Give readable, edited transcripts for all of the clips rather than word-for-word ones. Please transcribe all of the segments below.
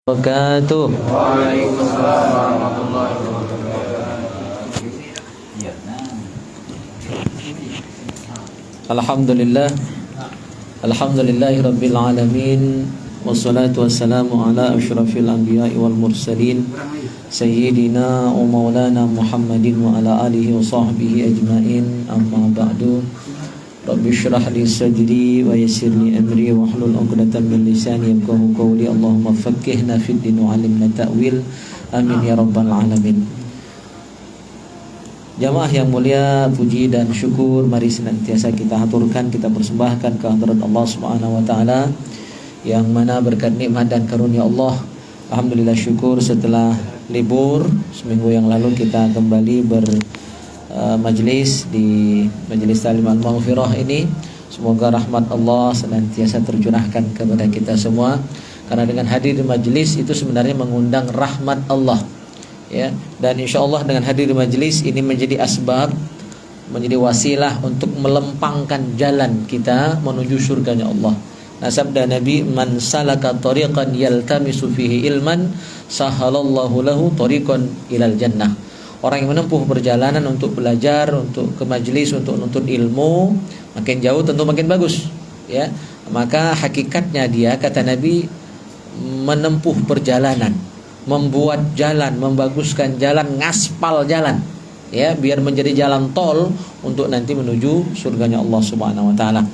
Wabarakatuh. Waalaikumsalam warahmatullahi wabarakatuh. Alhamdulillah. Alhamdulillahi rabbil alamin. Wassalatu wassalamu ala asyrafil anbiya'i wal mursalin Sayyidina wa maulana Muhammadin wa ala alihi wa sahbihi ajma'in. Amma ba'du. Rabbi syrah li sadri wa yassir li amri wa hlul 'uqdatam min lisani yafqahu qawli. Allahumma faqqihna fid din wa 'allimna ta'wil. Amin ya rabbal alamin. Jamaah yang mulia, puji dan syukur mari senantiasa kita haturkan, kita persembahkan ke hadirat Allah Subhanahu wa taala, yang mana berkat nikmat dan karunia Allah, alhamdulillah syukur setelah libur seminggu yang lalu kita kembali majlis di Majelis Ta'lim Al-Maghfirah ini. Semoga rahmat Allah senantiasa tercurahkan kepada kita semua, karena dengan hadir di majlis itu sebenarnya mengundang rahmat Allah, ya. Dan insyaallah dengan hadir di majlis ini menjadi asbab, menjadi wasilah untuk melempangkan jalan kita menuju surganya Allah. Nah, sabda Nabi, man salaka tariqan yaltamisu fihi ilman sahalallahu lahu tariqan ilal jannah. Orang yang menempuh perjalanan untuk belajar, untuk ke majlis, untuk menuntut ilmu, makin jauh tentu makin bagus, ya. Maka hakikatnya dia, kata Nabi, menempuh perjalanan, membuat jalan, membaguskan jalan, ngaspal jalan, ya, biar menjadi jalan tol untuk nanti menuju surganya Allah Subhanahu wa taala.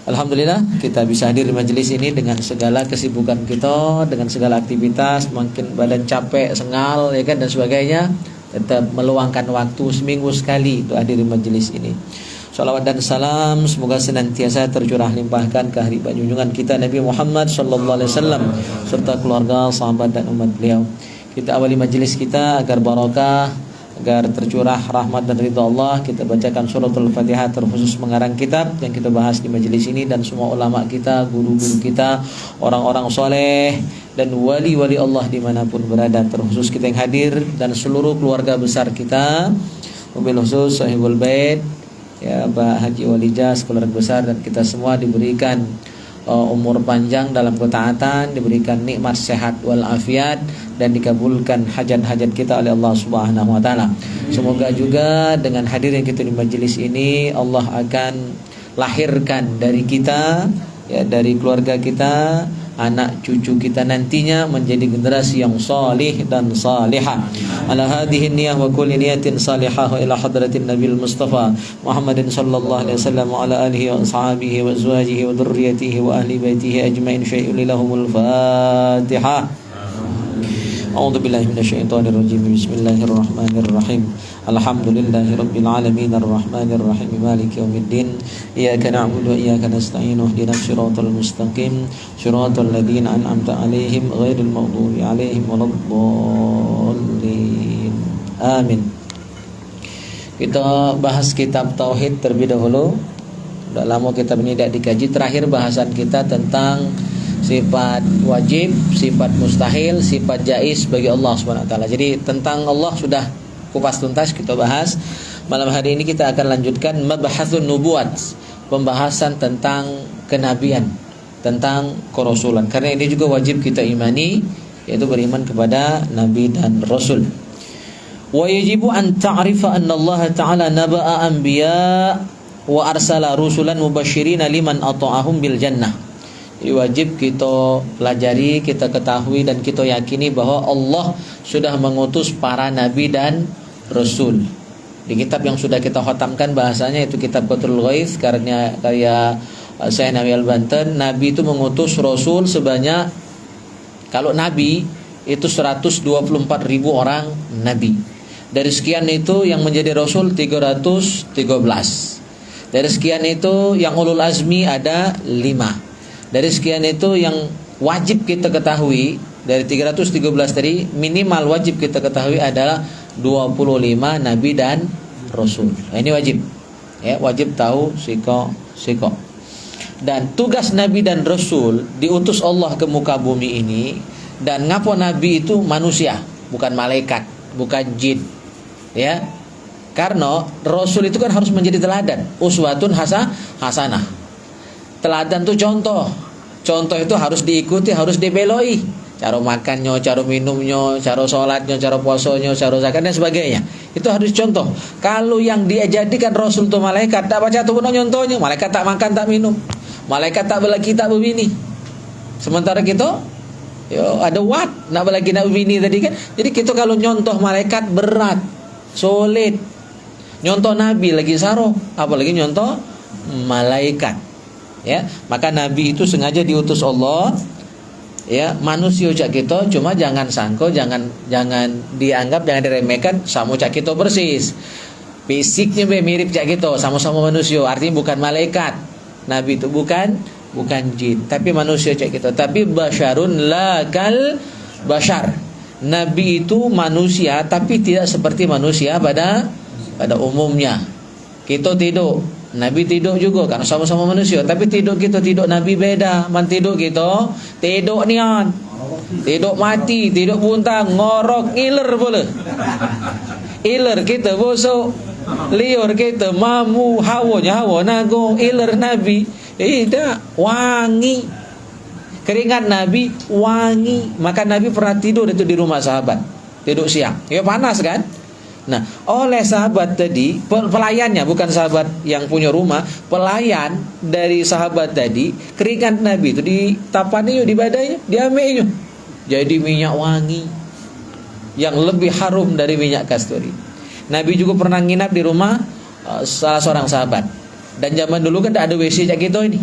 Alhamdulillah kita bisa hadir di majelis ini dengan segala kesibukan kita, dengan segala aktivitas, mungkin badan capek, sengal, ya kan, dan sebagainya, tetap meluangkan waktu seminggu sekali untuk hadir di majelis ini. Salawat dan salam semoga senantiasa tercurah limpahkan ke hadirat junjungan kita Nabi Muhammad sallallahu alaihi wasallam serta keluarga, sahabat dan umat beliau. Kita awali majelis kita agar barakah, agar tercurah rahmat dan ridha Allah. Kita bacakan suratul Fatihah, terkhusus mengarang kitab yang kita bahas di majelis ini, dan semua ulama kita, guru-guru kita, orang-orang soleh dan wali-wali Allah dimanapun berada, terkhusus kita yang hadir dan seluruh keluarga besar kita, mobil khusus Sahibul Bait, ya, Pak Haji Walijas, keluarga besar, dan kita semua diberikan umur panjang dalam ketaatan, diberikan nikmat sehat wal afiat, dan dikabulkan hajat-hajat kita oleh Allah Subhanahu wa taala. Semoga juga dengan hadirnya kita di majelis ini, Allah akan lahirkan dari kita, ya, dari keluarga kita, anak cucu kita nantinya menjadi generasi yang salih dan salihah. Ala hadhihi niyyah wa kulli niyatin salihah ila hadratin Nabil Mustafa Muhammadin sallallahu alaihi wasallam wa ala alihi wa ashabihi wa azwajihi wa dhurriyyatihi wa ahli baitihi ajmain syai'un lahumul Fatihah. A'udzu billahi minasyaitonir rajim. Bismillahirrahmanirrahim. Alhamdulillahi rabbil alamin arrahmanir rahim maliki yaumiddin. Iyyaka na'budu wa iyyaka nasta'in. Ihdinas siratal mustaqim. Siratal ladzina an'amta 'alaihim ghairil maghdubi 'alaihim waladdallin. Amin. Kita bahas kitab tauhid terlebih dahulu. Sudah lama kitab ini tidak dikaji. Terakhir bahasan kita tentang sifat wajib, sifat mustahil, sifat jaiz bagi Allah Subhanahu wa taala. Jadi tentang Allah sudah kupas tuntas kita bahas. Malam hari ini kita akan lanjutkan mabhasun nubuwat, pembahasan tentang kenabian, tentang kerasulan. Karena ini juga wajib kita imani, yaitu beriman kepada nabi dan rasul. Wa yajibu an ta'rifa anna Allah ta'ala naba'a anbiya wa arsala rusulan mubasysyirin liman ata'ahum bil jannah. Jadi wajib kita pelajari, kita ketahui, dan kita yakini bahwa Allah sudah mengutus para nabi dan rasul. Di kitab yang sudah kita khatamkan bahasanya itu kitab Qatrul Ghaith karya Syekh Nawawi Al-Banten. Nabi itu mengutus rasul sebanyak, kalau nabi itu 124.000 orang nabi. Dari sekian itu yang menjadi rasul 313. Dari sekian itu yang ulul azmi ada 5. Dari sekian itu yang wajib kita ketahui, dari 313 tadi, minimal wajib kita ketahui adalah 25 nabi dan rasul. Nah, ini wajib, ya, wajib tahu siko. Dan tugas nabi dan rasul diutus Allah ke muka bumi ini. Dan ngapo nabi itu manusia, bukan malaikat, bukan jin, ya. Karena rasul itu kan harus menjadi teladan, uswatun hasanah. Teladan itu contoh. Contoh itu harus diikuti, harus dibeloi. Cara makannya, cara minumnya, cara sholatnya, cara puasanya, cara zakat dan sebagainya. Itu harus contoh. Kalau yang dia jadikan Rasul itu malaikat, tak baca tu pun contohnya. Malaikat tak makan, tak minum. Malaikat tak berlaki, tak berbini. Sementara kita, ada wat, nak berlaki, nak berbini tadi kan. Jadi kita kalau nyontoh malaikat berat, sulit. Nyontoh Nabi lagi saroh, apalagi nyontoh malaikat. Ya, maka Nabi itu sengaja diutus Allah. Ya, manusia cak kita, cuma jangan sangko, jangan dianggap, jangan diremehkan sama cak kita persis. Fisiknya mirip cak kita, sama-sama manusia, artinya bukan malaikat. Nabi itu bukan jin, tapi manusia cak kita. Tapi basyarun la kal basyar. Nabi itu manusia tapi tidak seperti manusia pada umumnya. Kita tidur, Nabi tidur juga karena sama-sama manusia, tapi tidur kita tidur Nabi beda. Man tidur kita tidur nian, tidur mati, tidur buntang, ngorok, ngiler boleh. Iler kita bosok, liur kita mamu, hawa nago, iler Nabi tidak wangi. Keringat Nabi wangi. Maka Nabi pernah tidur itu di rumah sahabat, tidur siang. Ya panas kan? Nah, oleh sahabat tadi, pelayannya, bukan sahabat yang punya rumah, pelayan dari sahabat tadi, keringat Nabi itu ditapani di badannya, diambil jadi minyak wangi yang lebih harum dari minyak kasturi. Nabi juga pernah nginap di rumah salah seorang sahabat. Dan zaman dulu kan tidak ada WC kayak gitu ini.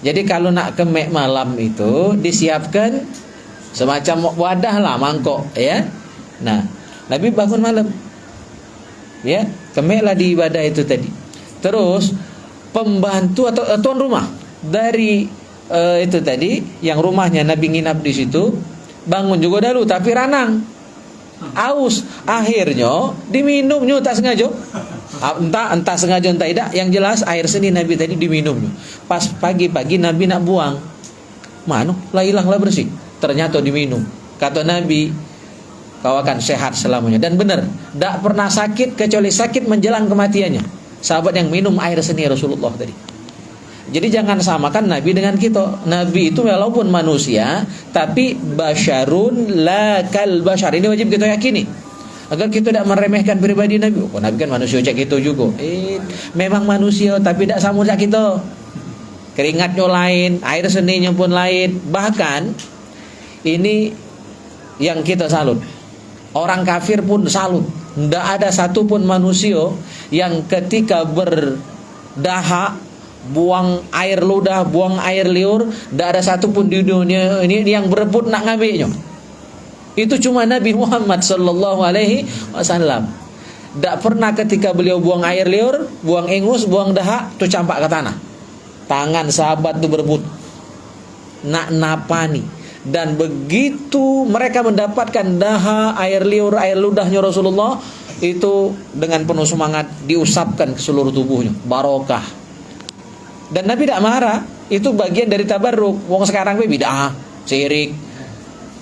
Jadi kalau nak kemek malam itu disiapkan semacam wadah lah, mangkok ya. Nah, Nabi bangun malam, ya, kemeklah di ibadah itu tadi. Terus pembantu atau tuan rumah dari itu tadi, yang rumahnya Nabi nginap di situ, bangun juga dulu tapi ranang, aus, akhirnya diminumnya tak sengaja. Entah sengaja entah tidak, yang jelas air seni Nabi tadi diminumnya. Pas pagi-pagi Nabi nak buang, mana lah hilanglah bersih, ternyata diminum. Kata Nabi, kau akan sehat selamanya. Dan benar, tidak pernah sakit kecuali sakit menjelang kematiannya. Sahabat yang minum air seni Rasulullah tadi. Jadi jangan samakan Nabi dengan kita. Nabi itu walaupun manusia, tapi basyarun la kal basyar. Ini wajib kita yakini, agar kita tidak meremehkan pribadi Nabi. Oh, Nabi kan manusia cak kita juga. Memang manusia tapi tidak sama cak kita. Keringatnya lain, air seninya pun lain. Bahkan ini yang kita salut, orang kafir pun salut. Tidak ada satupun manusia yang ketika berdahak, buang air ludah, buang air liur, tidak ada satupun di dunia ini yang berebut nak ngambilnya. Itu cuma Nabi Muhammad sallallahu alaihi wasallam. Tak pernah ketika beliau buang air liur, buang ingus, buang dahak, tu campak ke tanah. Tangan sahabat tu berebut nak napani. Dan begitu mereka mendapatkan dahak, air liur, air ludahnya Rasulullah, itu dengan penuh semangat diusapkan ke seluruh tubuhnya, barokah. Dan Nabi tidak marah. Itu bagian dari tabarruk. Wong sekarang bid'ah, syirik,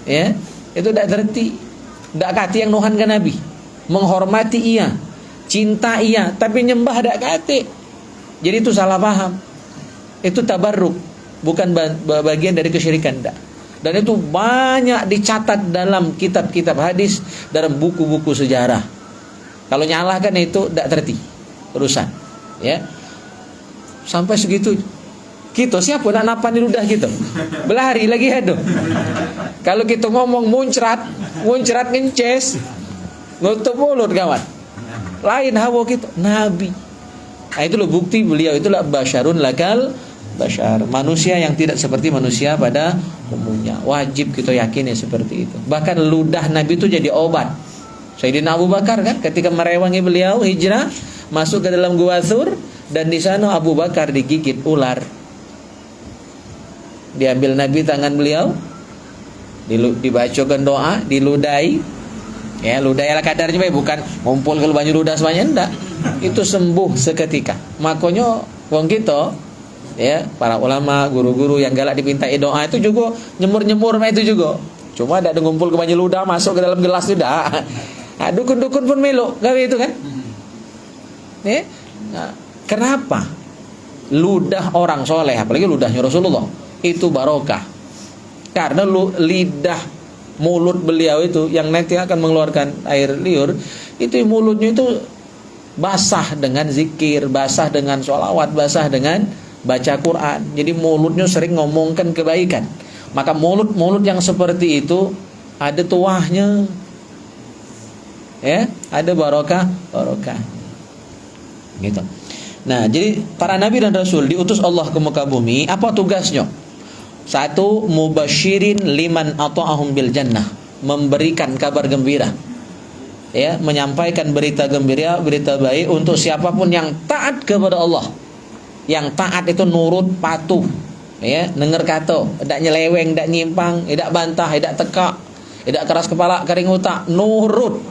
ya. Itu tidak terti, tidak kati yang nuhankan Nabi, menghormati ia, cinta ia, tapi nyembah tidak kati. Jadi itu salah paham. Itu tabarruk, bukan bagian dari kesyirikan, tidak. Dan itu banyak dicatat dalam kitab-kitab hadis, dalam buku-buku sejarah. Kalau nyalahkan itu tidak terti urusan, ya. Sampai segitu. Kita siapa nak napan di ludah kita? Belari lagi aduh. Kalau kita ngomong muncrat ngences, nutup mulut kawan. Lain hawa kita. Nabi. Nah, itu loh bukti beliau itulah basyarun lakal basyar, manusia yang tidak seperti manusia pada umumnya. Wajib kita yakini seperti itu. Bahkan ludah Nabi itu jadi obat. Sayyidina Abu Bakar kan ketika merewangi beliau hijrah masuk ke dalam Gua Tsur, dan di sana Abu Bakar digigit ular. Diambil Nabi tangan beliau, dibacakan doa, diludai. Ya, ludai ala kadarnya, bukan ngumpul ke banyu ludah semuanya, enggak. Itu sembuh seketika. Makanya wong kita, ya, para ulama, guru-guru yang galak dipintai doa itu juga nyemur-nyemur itu juga. Cuma ada ngumpul ke banyu ludah masuk ke dalam gelas sudah. Nah, dukun-dukun pun melok gawe itu kan. Ya. Nah, kenapa? Ludah orang soleh, apalagi ludahnya Rasulullah, itu barokah. Karena lidah mulut beliau itu yang nanti akan mengeluarkan air liur, itu mulutnya itu basah dengan zikir, basah dengan sholawat, basah dengan baca Quran. Jadi mulutnya sering ngomongkan kebaikan. Maka mulut yang seperti itu ada tuahnya, ya, ada barokah. Gitu. Nah, jadi para nabi dan rasul diutus Allah ke muka bumi, apa tugasnya? Satu, mubasyirin liman ata'ahum bil jannah, memberikan kabar gembira. Ya, menyampaikan berita gembira, berita baik untuk siapapun yang taat kepada Allah. Yang taat itu nurut, patuh, ya, denger kata, tidak nyeleweng, tidak nyimpang, tidak bantah, tidak tekak, tidak keras kepala, kering otak, nurut.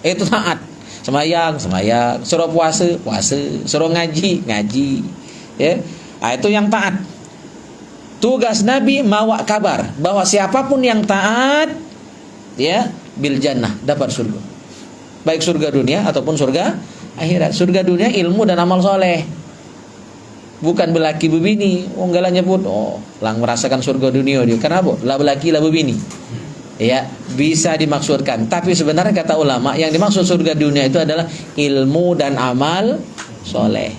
Itu taat. Semayang, suruh puasa, suruh ngaji. Ya. Nah, itu yang taat. Tugas Nabi mawa kabar bahwa siapapun yang taat, ya, bil jannah, dapat surga. Baik surga dunia ataupun surga akhirat. Surga dunia ilmu dan amal soleh, bukan belaki bebini. Enggak nyebut lang merasakan surga dunia dia. Kenapa? Lah belaki lah bebini. Ya, bisa dimaksudkan. Tapi sebenarnya kata ulama, yang dimaksud surga dunia itu adalah ilmu dan amal soleh.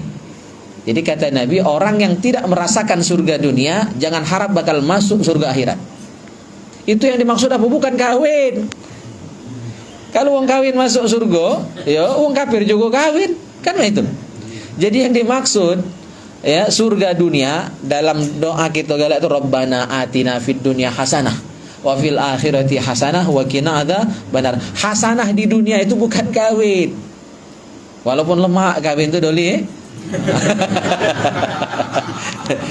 Jadi kata Nabi, orang yang tidak merasakan surga dunia, jangan harap bakal masuk surga akhirat. Itu yang dimaksud apa? Bukan kawin. Kalau orang kawin masuk surga, ya orang kafir juga kawin. Kan itu. Jadi yang dimaksud, ya, surga dunia dalam doa kita galak itu Rabbana atina fid dunya hasanah wa fil akhirati hasanah wa qina adzabannar. Hasanah di dunia itu bukan kawin. Walaupun lemak kawin itu doli,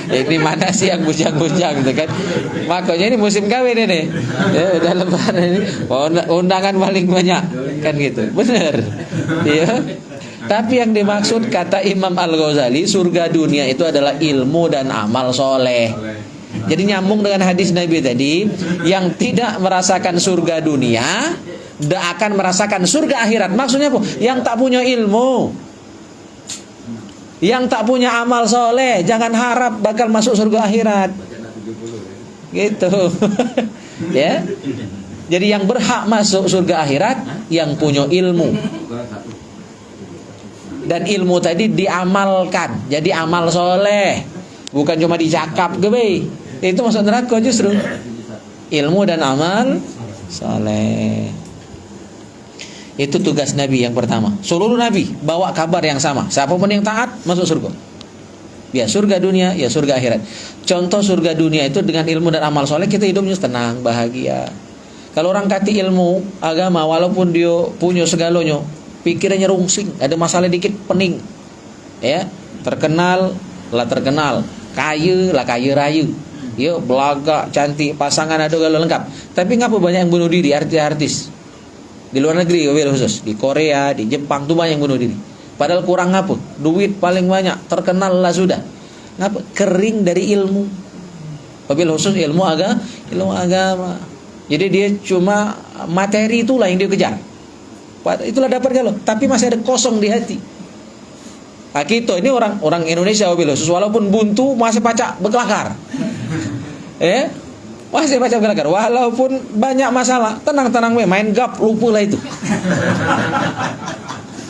ini mana sih yang bujang-bujang tuh kan? Makanya ini musim kawin ini, ya, udah lebaran ini, undangan paling banyak kan gitu, bener, ya. Tapi yang dimaksud kata Imam Al-Ghazali, surga dunia itu adalah ilmu dan amal soleh. Jadi nyambung dengan hadis Nabi tadi, yang tidak merasakan surga dunia, tidak akan merasakan surga akhirat. Maksudnya apa? Yang tak punya ilmu, yang tak punya amal soleh, jangan harap bakal masuk surga akhirat. Gitu. Ya. Jadi yang berhak masuk surga akhirat yang punya ilmu. Dan ilmu tadi diamalkan, jadi amal soleh, bukan cuma dicakap gebe. Itu masuk neraka justru. Ilmu dan amal soleh. Itu tugas Nabi yang pertama. Seluruh Nabi bawa kabar yang sama. Siapapun yang taat masuk surga. Ya surga dunia, ya surga akhirat. Contoh surga dunia itu dengan ilmu dan amal soleh, kita hidupnya tenang, bahagia. Kalau orang kati ilmu agama, walaupun dia punya segalanya, pikirannya rungsing, ada masalah dikit pening. Ya, terkenal lah terkenal, kaya lah kaya raya. Ya, belaga, cantik, pasangan ada galau lengkap. Tapi ngapa banyak yang bunuh diri, artis-artis? Di luar negeri khusus, di Korea, di Jepang tuh banyak yang bunuh diri. Padahal kurang apa? Duit paling banyak, terkenal lah sudah. Ngapa? Kering dari ilmu. Wabil khusus ilmu agama. Jadi dia cuma materi itulah yang dia kejar. Itulah dapat galau, tapi masih ada kosong di hati. Nah, kita ini orang Indonesia wabil khusus, walaupun buntu masih pacak berkelakar. Masih baca gelagar, walaupun banyak masalah, tenang main gap, lupa lah itu.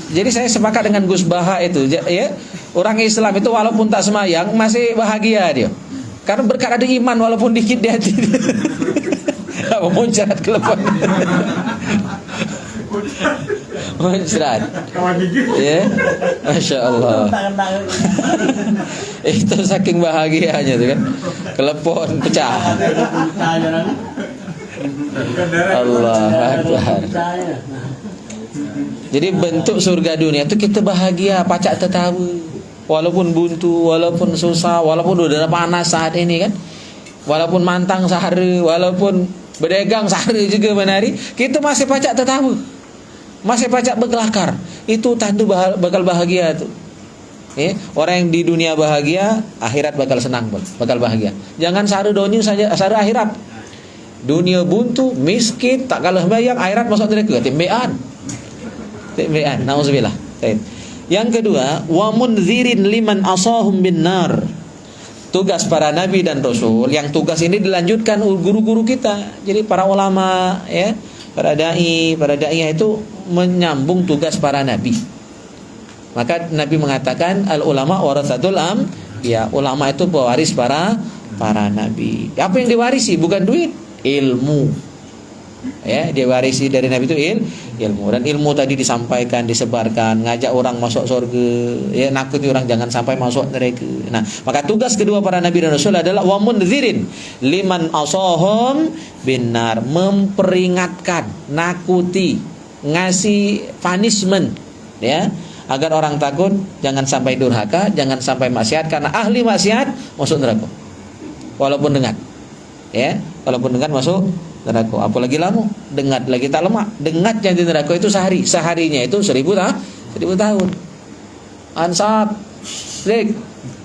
Jadi saya sepakat dengan Gus Baha itu, ya, orang Islam itu walaupun tak semayang masih bahagia dia, karena berkat ada iman walaupun dikit di hati. Apa muncrat kelepon? Muncrat, ya, Masya Allah. Itu saking bahagianya tuh kan, telepon pecah. Allah Akbar. Jadi bentuk surga dunia itu kita bahagia, pacak tertawa, walaupun buntu, walaupun susah, walaupun udara panas saat ini kan, walaupun mantang sehari, walaupun berdagang sehari juga menari, kita masih pacak tertawa, masih pacak berkelakar. Itu tanda bakal bahagia tuh. Orang yang di dunia bahagia, akhirat bakal senang, bakal bahagia. Jangan sehari dunia saja, sehari akhirat. Dunia buntu, miskin, tak kalah bayang, akhirat masuk neraka. Timbean. Nauzubillah. Yang kedua, wa mundzirin liman asahum bin nar. tugas para nabi dan rasul, yang tugas ini dilanjutkan guru-guru kita. Jadi para ulama, ya, para dai itu menyambung tugas para nabi. Maka Nabi mengatakan al ulama waratsatul ya, ulama itu pewaris para nabi. Apa yang diwarisi? Bukan duit, ilmu. Ya, diwarisi dari Nabi itu ilmu. Dan ilmu tadi disampaikan, disebarkan, ngajak orang masuk surga, ya, nakuti orang jangan sampai masuk neraka. Nah, maka tugas kedua para nabi dan rasul adalah wa mundzirin liman asahum binar, memperingatkan, nakuti, ngasih punishment, ya, agar orang takut jangan sampai durhaka, jangan sampai maksiat, karena ahli maksiat masuk neraka. Walaupun dengar, ya, walaupun dengar masuk neraka. Apalagi lama, dengat lagi tak lemak. Dengatnya di neraka itu seharinya itu 1000 tahun. Ansat,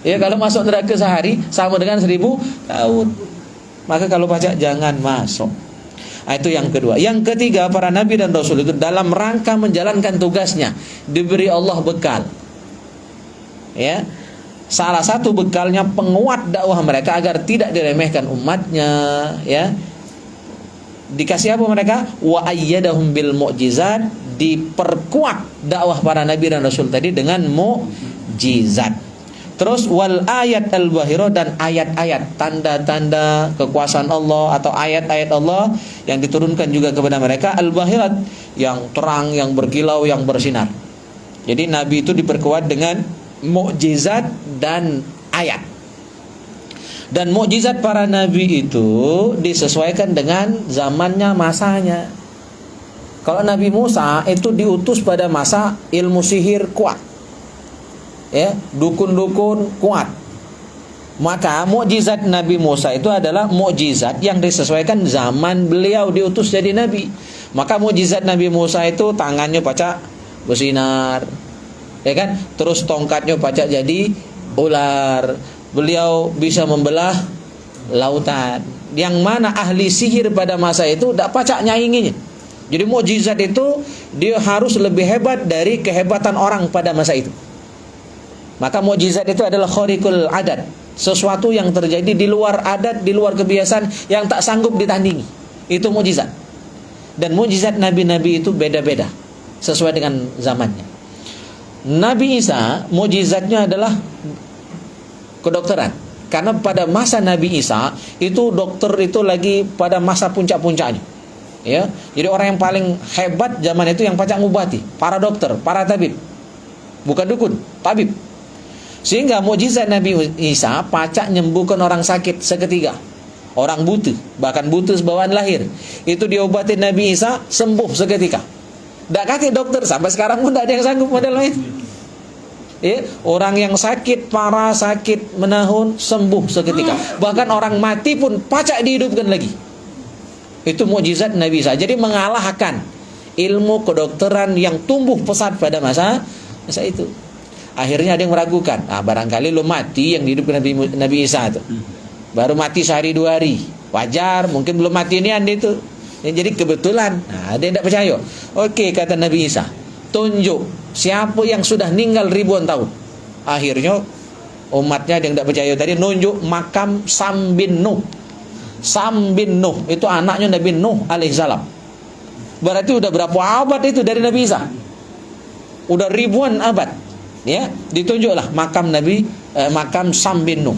ya, kalau masuk neraka sehari sama dengan 1000 tahun. Maka kalau pajak jangan masuk. Nah, itu yang kedua. Yang ketiga, para nabi dan rasul itu dalam rangka menjalankan tugasnya diberi Allah bekal. Ya, salah satu bekalnya penguat dakwah mereka agar tidak diremehkan umatnya, ya. Dikasih apa mereka? Wa ayyadahum bil mu'jizat, diperkuat dakwah para nabi dan rasul tadi dengan mukjizat. Terus wal ayat al-bahiro, dan ayat-ayat tanda-tanda kekuasaan Allah atau ayat-ayat Allah yang diturunkan juga kepada mereka, al-bahirat, yang terang, yang berkilau, yang bersinar. Jadi nabi itu diperkuat dengan mukjizat dan ayat. Dan mukjizat para nabi itu disesuaikan dengan zamannya, masanya. Kalau Nabi Musa itu diutus pada masa ilmu sihir kuat, ya, dukun-dukun kuat. Maka mukjizat Nabi Musa itu adalah mukjizat yang disesuaikan zaman beliau diutus jadi nabi. Maka mukjizat Nabi Musa itu tangannya pacak bersinar, ya kan? Terus tongkatnya pacak jadi ular. Beliau bisa membelah lautan, yang mana ahli sihir pada masa itu tidak pacak nyainginya. Jadi mukjizat itu dia harus lebih hebat dari kehebatan orang pada masa itu. Maka mukjizat itu adalah khariqul adat, sesuatu yang terjadi di luar adat, di luar kebiasaan, yang tak sanggup ditandingi. Itu mukjizat. Dan mukjizat nabi-nabi itu beda-beda sesuai dengan zamannya. Nabi Isa mukjizatnya adalah kedokteran, karena pada masa Nabi Isa itu dokter itu lagi pada masa puncak-puncaknya, ya. Jadi orang yang paling hebat zaman itu yang pacak ngubati, para dokter, para tabib, bukan dukun, tabib. Sehingga mukjizat Nabi Isa pacak nyembuhkan orang sakit seketika, orang buta, bahkan buta sebawaan lahir, itu diobatin Nabi Isa sembuh seketika. Tidak kaki dokter, sampai sekarang pun tidak ada yang sanggup model lain. Ya, orang yang sakit parah, sakit menahun, sembuh seketika. Bahkan orang mati pun pacak dihidupkan lagi. Itu mukjizat Nabi Isa. Jadi mengalahkan ilmu kedokteran yang tumbuh pesat pada masa itu. Akhirnya ada yang meragukan, barangkali lo mati yang dihidupkan Nabi Isa itu baru mati sehari 2 hari, wajar, mungkin belum mati ini anda itu. Jadi kebetulan. Ada yang tidak percaya. Oke, kata Nabi Isa, tunjuk siapa yang sudah meninggal ribuan tahun. Akhirnya umatnya yang tidak percaya tadi nunjuk makam Sam bin Nuh. Sam bin Nuh itu anaknya Nabi Nuh alaihissalam. Berarti udah berapa abad itu dari Nabi Isa? Udah ribuan abad. Ya, ditunjuklah makam makam Sam bin Nuh.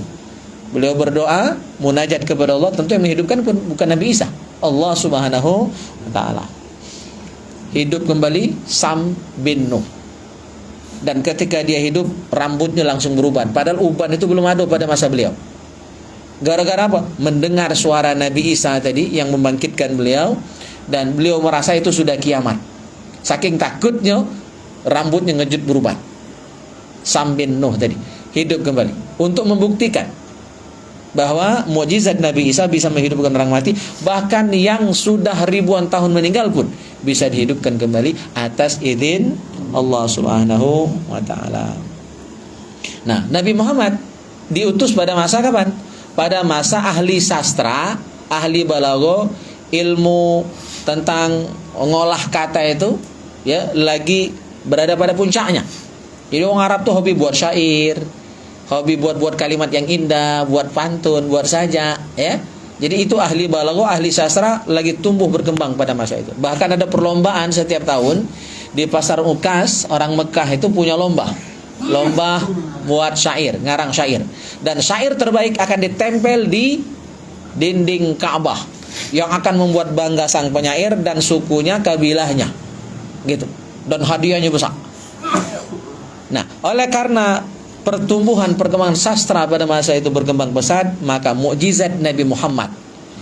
Beliau berdoa, munajat kepada Allah, tentu yang menghidupkan bukan Nabi Isa, Allah Subhanahu wa taala. Hidup kembali Sam bin Nuh. Dan ketika dia hidup, rambutnya langsung berubah. Padahal uban itu belum ada pada masa beliau. Gara-gara apa? Mendengar suara Nabi Isa tadi yang membangkitkan beliau, dan beliau merasa itu sudah kiamat. Saking takutnya, rambutnya ngejut berubah. Sam bin Nuh tadi hidup kembali untuk membuktikan bahwa mukjizat Nabi Isa bisa menghidupkan orang mati, bahkan yang sudah ribuan tahun meninggal pun bisa dihidupkan kembali atas izin Allah Subhanahu wa taala. Nah, Nabi Muhammad diutus pada masa kapan? Pada masa ahli sastra, ahli balaghah, ilmu tentang ngolah kata itu ya lagi berada pada puncaknya. Jadi orang Arab tuh hobi buat syair, hobi buat kalimat yang indah, buat pantun, buat sajak, ya. Jadi itu ahli balaghah, ahli sastra lagi tumbuh berkembang pada masa itu. Bahkan ada perlombaan setiap tahun di pasar Ukas, orang Mekah itu punya lomba buat syair, ngarang syair. Dan syair terbaik akan ditempel di dinding Ka'bah, yang akan membuat bangga sang penyair dan sukunya, kabilahnya, gitu. Dan hadiahnya besar. Nah, oleh karena perkembangan sastra pada masa itu berkembang pesat, maka mukjizat Nabi Muhammad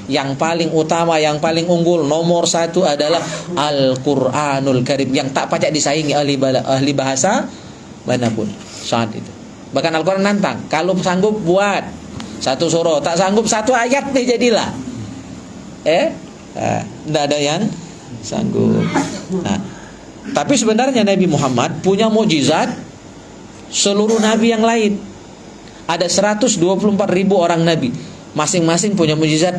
yang paling utama, yang paling unggul, nomor satu adalah Al-Quranul Karim, yang tak pacak disaingi ahli bahasa manapun saat itu. Bahkan Al-Quran nantang, kalau sanggup buat satu surah, tak sanggup satu ayat nih jadilah. Tidak ada yang sanggup. Nah, tapi sebenarnya Nabi Muhammad punya mukjizat seluruh nabi yang lain. Ada 124.000 orang nabi, masing-masing punya mukjizat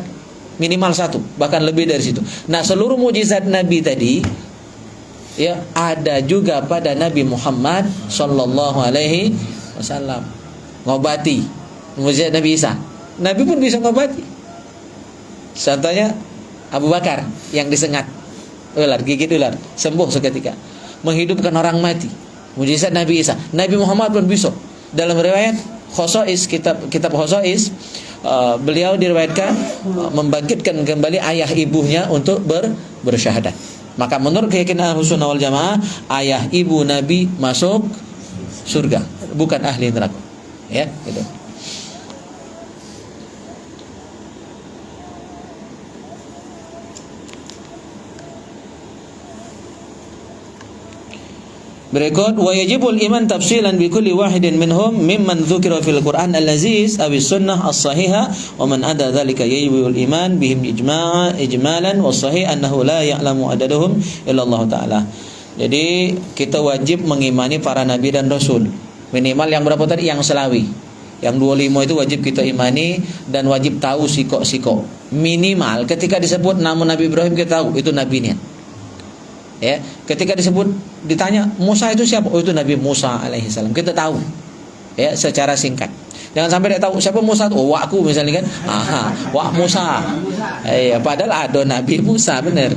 minimal satu, bahkan lebih dari situ. Nah, seluruh mukjizat nabi tadi ya ada juga pada Nabi Muhammad sallallahu alaihi wasallam. Ngobati, mukjizat Nabi Isa. Nabi pun bisa ngobati. Contohnya Abu Bakar yang disengat ular, gigit ular, sembuh seketika. Menghidupkan orang mati, mukjizat Nabi Isa. Nabi Muhammad pun bisa. Dalam riwayat Khosais, kitab Khosais, beliau diriwayatkan membangkitkan kembali ayah ibunya untuk bersyahadat. Maka menurut keyakinan Ahlussunnah wal Jamaah, ayah ibu Nabi masuk surga, bukan ahli neraka. Ya, gitu. Berikut, wa yajibul iman tafsilan bi kulli wahidin minhum mimman dzukira fil Qur'an al-aziz aw sunnah as-sahihah wa man ada dzalika yajibul iman bihim ijmalan wa sahih annahu la ya'lamu adaduhum illa Allah taala. Jadi kita wajib mengimani para nabi dan rasul. Minimal yang berapa tadi? Yang selawi. Yang 25 itu wajib kita imani dan wajib tahu siko-siko. Minimal ketika disebut nama Nabi Ibrahim kita tahu itu nabinya. Ya, ketika ditanya Musa itu siapa? Oh, itu Nabi Musa alaihissalam. Kita tahu. Ya, secara singkat. Jangan sampai dia tahu siapa Musa itu. Oh, wakku misalnya kan. Wak Musa. Padahal ada Nabi Musa, benar.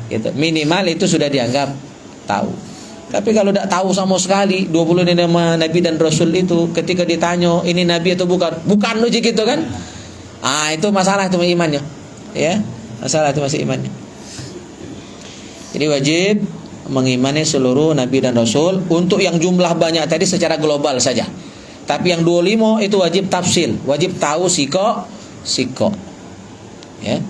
Gitu. Minimal itu sudah dianggap tahu. Tapi kalau tidak tahu sama sekali 20 nama Nabi dan Rasul itu, ketika ditanya ini Nabi atau bukan? Bukan loh gitu kan? Itu masalah itu imannya. Ya, masalah itu masih imannya. Jadi wajib mengimani seluruh Nabi dan Rasul. Untuk yang jumlah banyak tadi secara global saja. Tapi yang 25 itu wajib tafsil, wajib tahu siko. Ya.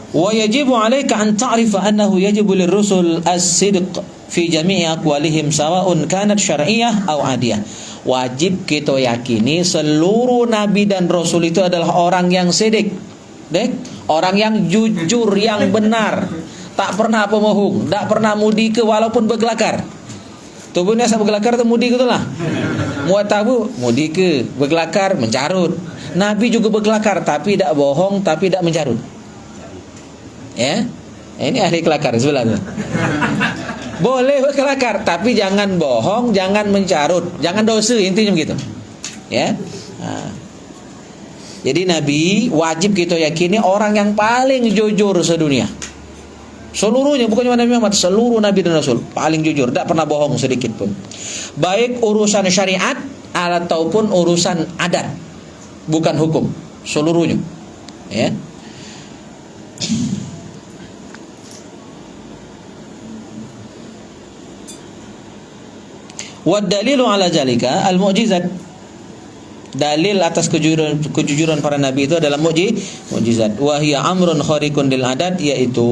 Wa yajibu 'alaika an ta'rifa annahu yajibu lirrusul as-sidq fi jami'i aqwalihim sawa'un kanat syar'iyyah aw 'adiyah. Wajib kita yakini seluruh Nabi dan Rasul itu adalah orang yang sidik. Orang yang jujur, yang benar, tak pernah pemohong, tak pernah mudi ke walaupun bergelakar. Tubuhnya sama bergelakar itu mudi gitulah. Muat tahu mudi ke bergelakar, mencarut. Nabi juga bergelakar tapi tidak bohong, tapi tidak mencarut. Ya, ini ahli kelakar sebelah tu. Boleh berkelakar tapi jangan bohong, jangan mencarut, jangan dosa, intinya begitu. Ya. Jadi Nabi wajib kita yakini orang yang paling jujur sedunia. Seluruhnya, bukan cuma Nabi Muhammad, seluruh Nabi dan Rasul paling jujur, tidak pernah bohong sedikit pun. Baik urusan syariat ataupun urusan adat, bukan hukum, seluruhnya. Ya. Wa dalilu ala zalika al-mu'jizat. Dalil atas kejujuran para nabi itu adalah mukjizat. Wa hiya amrun khariqun lil adat, yaitu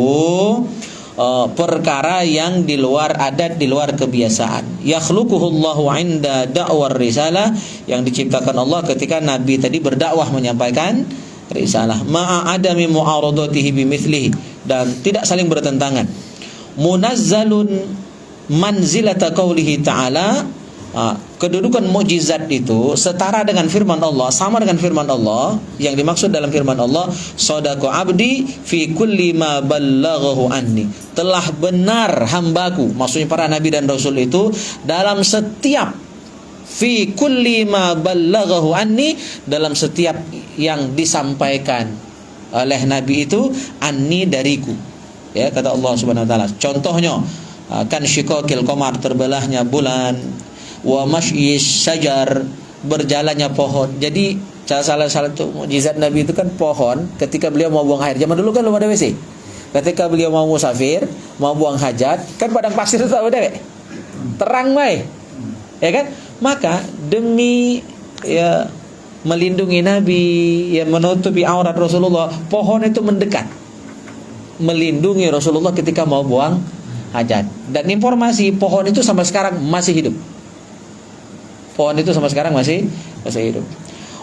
perkara yang di luar adat, di luar kebiasaan. Yakhluquhullahu 'inda da'war risalah, yang diciptakan Allah ketika nabi tadi berdakwah menyampaikan risalah. Ma'a adami mu'aradatihi bimithlihi, dan tidak saling bertentangan. Munazzalun manzilata qaulihi ta'ala. Kedudukan mukjizat itu setara dengan firman Allah, sama dengan firman Allah. Yang dimaksud dalam firman Allah, sadaqa abdi fi kulli ma ballaghahu anni. Telah benar hambaku, maksudnya para nabi dan rasul itu, dalam setiap fi kulli ma ballaghahu anni, dalam setiap yang disampaikan oleh Nabi itu, anni, dariku. Ya, kata Allah Subhanahu wa taala. Contohnya kan syiqaqil qamar, terbelahnya bulan, wa masyis syajar, berjalannya pohon. Jadi salah satu mukjizat Nabi itu kan pohon, ketika beliau mau buang air. Zaman dulu kan belum ada WC. Ketika beliau mau musafir, mau buang hajat, kan padang pasir itu ada, terang mai. Ya kan? Maka demi ya melindungi Nabi, ya menutupi aurat Rasulullah, pohon itu mendekat melindungi Rasulullah ketika mau buang hajat. Dan informasi pohon itu sampai sekarang masih hidup. Pohon itu sampai sekarang masih hidup.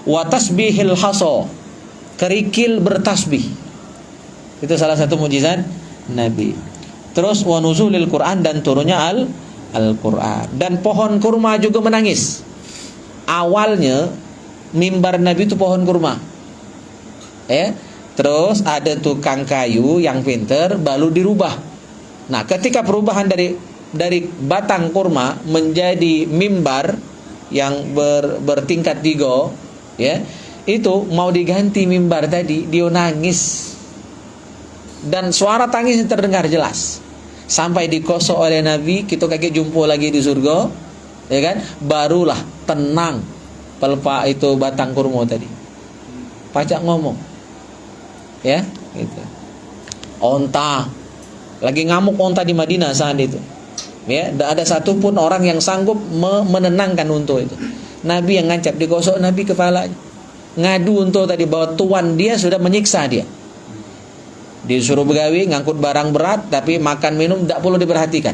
Wa tasbihil haso, kerikil bertasbih. Itu salah satu mukjizat Nabi. Terus wa nuzulil Quran, dan turunnya Al-Quran. Dan pohon kurma juga menangis. Awalnya mimbar Nabi itu pohon kurma. Ya. Terus ada tukang kayu yang pinter, baru dirubah. Nah, ketika perubahan dari batang kurma menjadi mimbar yang bertingkat 3, ya, itu mau diganti mimbar tadi, dia nangis. Dan suara tangisnya terdengar jelas. Sampai dikosok oleh Nabi, kita kakek jumpa lagi di surga, ya kan? Barulah tenang pelpa itu batang kurma tadi. Pacak ngomong, ya, gitu. Onta lagi ngamuk, onta di Madinah saat itu, ya, tidak ada satupun orang yang sanggup menenangkan unta itu. Nabi yang ngancap, digosok Nabi kepalanya, ngadu unta tadi bahwa tuan dia sudah menyiksa dia. Disuruh begawi, ngangkut barang berat, tapi makan minum tidak perlu diperhatikan.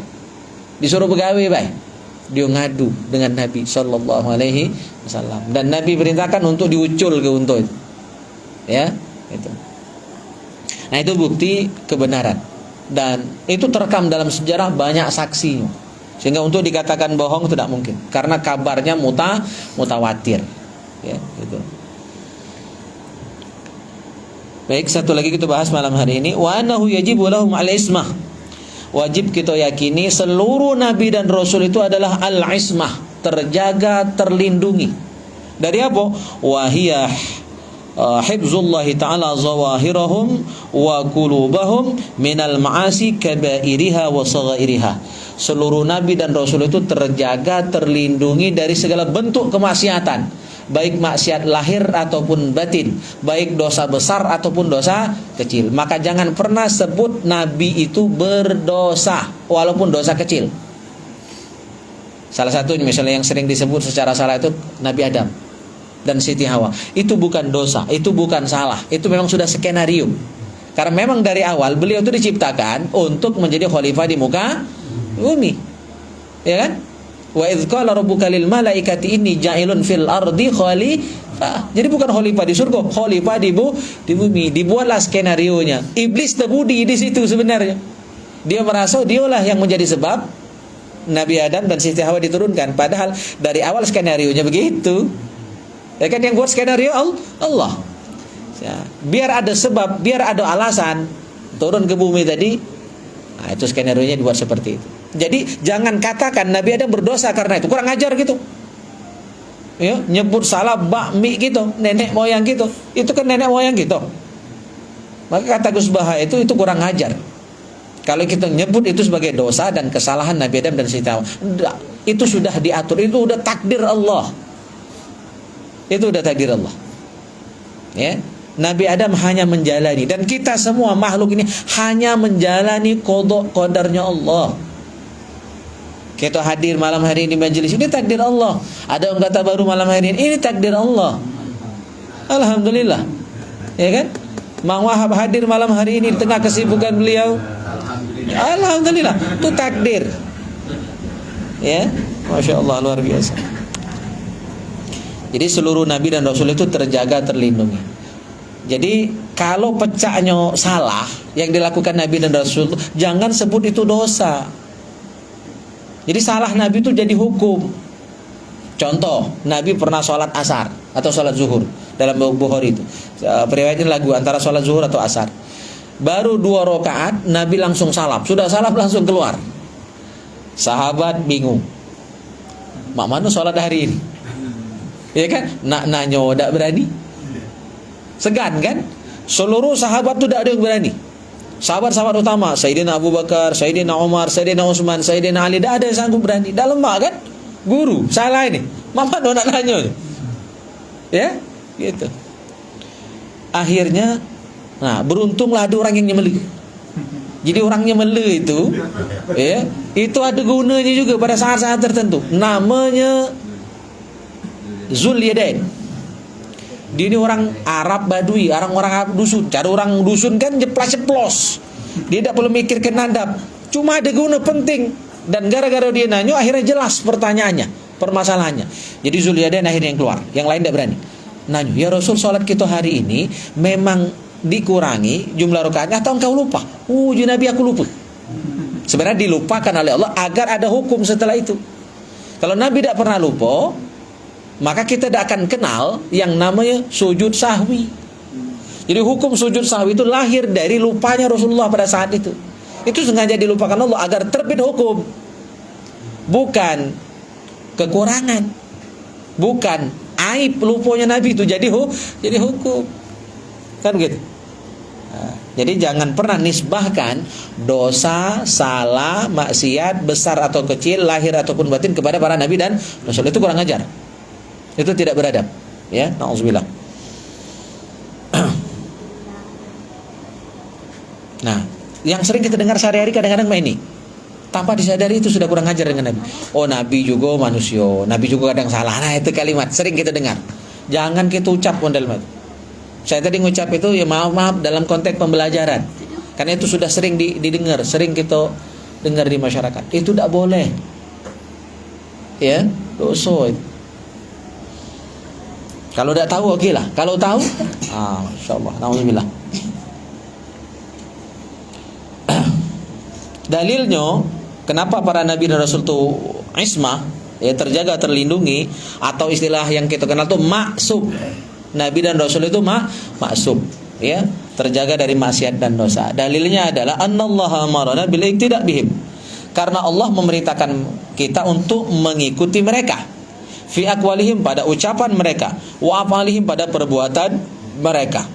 Disuruh begawi, baik. Dia ngadu dengan Nabi Sallallahu Alaihi Wasallam. Dan Nabi perintahkan untuk diucul ke unta itu. Ya, itu. Nah, itu bukti kebenaran. Dan itu terekam dalam sejarah, banyak saksinya. Sehingga untuk dikatakan bohong tidak mungkin. Karena kabarnya mutawatir. Ya, gitu. Baik, satu lagi kita bahas malam hari ini, wa annahu yajibu lahum al-ismah. Wajib kita yakini seluruh nabi dan rasul itu adalah al-ismah, terjaga, terlindungi. Dari apa? Wa hiya hifzullah ta'ala zawahirahum wa qulubahum minal ma'asi kabairiha wa saghairiha. Seluruh nabi dan rasul itu terjaga, terlindungi dari segala bentuk kemaksiatan, baik maksiat lahir ataupun batin, baik dosa besar ataupun dosa kecil. Maka jangan pernah sebut Nabi itu berdosa walaupun dosa kecil. Salah satu misalnya yang sering disebut secara salah itu Nabi Adam dan Siti Hawa. Itu bukan dosa, itu bukan salah, itu memang sudah skenario. Karena memang dari awal beliau itu diciptakan untuk menjadi khalifah di muka bumi, ya kan? Wa idz qala rabbuka lil malaikati inni ja'ilun fil ardi khalifah. Jadi bukan khalifah di surga, khalifah di bumi. Dibuatlah skenarionya. Iblis terbudi di situ sebenarnya. Dia merasa dialah yang menjadi sebab Nabi Adam dan Siti Hawa diturunkan. Padahal dari awal skenarionya begitu. Ya kan, yang buat skenario Allah. Ya, biar ada sebab, biar ada alasan turun ke bumi tadi. Nah, itu skenarionya dibuat seperti itu. Jadi jangan katakan Nabi Adam berdosa karena itu, kurang ajar gitu. Ya, nyebut salah bakmi gitu, nenek moyang gitu. Itu kan nenek moyang gitu. Maka kata Gus Baha itu kurang ajar. Kalau kita nyebut itu sebagai dosa dan kesalahan Nabi Adam dan Siti Hawa, itu sudah diatur, itu udah takdir Allah. Itu udah takdir Allah. Ya. Nabi Adam hanya menjalani, dan kita semua makhluk ini hanya menjalani qada qadarnya Allah. Kita hadir malam hari ini di majelis ini takdir Allah. Ada orang kata baru malam hari ini takdir Allah. Alhamdulillah. Ya kan? Mang Wahab hadir malam hari ini di tengah kesibukan beliau. Alhamdulillah. Itu takdir. Ya, Masya Allah, luar biasa. Jadi seluruh nabi dan rasul itu terjaga, terlindungi. Jadi kalau pecahnya salah yang dilakukan nabi dan rasul, jangan sebut itu dosa. Jadi salah Nabi itu jadi hukum. Contoh, Nabi pernah sholat asar atau sholat zuhur. Dalam Bukhari itu periwayatnya lagu antara sholat zuhur atau asar. Baru 2 rakaat Nabi langsung salam. Sudah salam langsung keluar. Sahabat bingung. mak mana sholat hari ini? Ya kan? Nak nanyo tak berani. Segan kan? Seluruh sahabat tu tak ada yang berani. Sahabat-sahabat utama, Sayyidina Abu Bakar, Sayyidina Umar, Sayyidina Utsman, Sayyidina Ali, tak ada yang sanggup berani. Dah lemak kan? Guru, salah ini. Mak mana nak nanyo? Ya? Gitu. Akhirnya, nah, beruntunglah ada orang yang nyemela. Jadi orang nyemela itu, ya, itu ada gunanya juga pada saat-saat tertentu. Namanya Zulyadain. Dia ini orang Arab Badui, orang Arab dusun. Cara orang dusun kan jeplas-jeplos. Dia tak perlu mikir ke nadab. Cuma ada guna penting. Dan gara-gara dia nanyo, akhirnya jelas pertanyaannya, permasalahannya. Jadi Zulyadain akhirnya yang keluar. Yang lain tak berani. Nanyo, ya Rasul, sholat kita hari ini memang dikurangi jumlah rakaatnya atau engkau lupa? Nabi, aku lupa. Sebenarnya dilupakan oleh Allah agar ada hukum setelah itu. Kalau Nabi tidak pernah lupa, maka kita tidak akan kenal yang namanya sujud sahwi. Jadi hukum sujud sahwi itu lahir dari lupanya Rasulullah pada saat itu. Itu sengaja dilupakan Allah agar terbit hukum. Bukan kekurangan, bukan aib lupanya Nabi itu jadi hukum. Kan gitu. Nah, jadi jangan pernah nisbahkan dosa, salah, maksiat besar atau kecil, lahir ataupun batin kepada para nabi dan rasul. Itu kurang ajar. Itu tidak beradab. Ya, na'udzubillah. Nah, yang sering kita dengar sehari-hari kadang-kadang ini. Tanpa disadari itu sudah kurang ajar dengan Nabi. Oh, Nabi juga manusia, Nabi juga kadang salah. Nah, itu kalimat sering kita dengar. Jangan kita ucap dalam. Saya tadi ngucap itu ya maaf dalam konteks pembelajaran. Karena itu sudah sering didengar, sering kita dengar di masyarakat. Itu tidak boleh. Ya, dosa itu. Kalau tidak tahu oke lah. Kalau tahu, insyaallah, nauzubillah. Dalilnya kenapa para nabi dan rasul itu ismah, ya, terjaga, terlindungi, atau istilah yang kita kenal tuh maksum. Nabi dan Rasul itu maksum, ya, terjaga dari maksiat dan dosa. Dalilnya adalah annallaha amarana bil iqtida' bihim. Karena Allah memerintahkan kita untuk mengikuti mereka. Fi aqwalihim, pada ucapan mereka, wa afalihim, pada perbuatan mereka.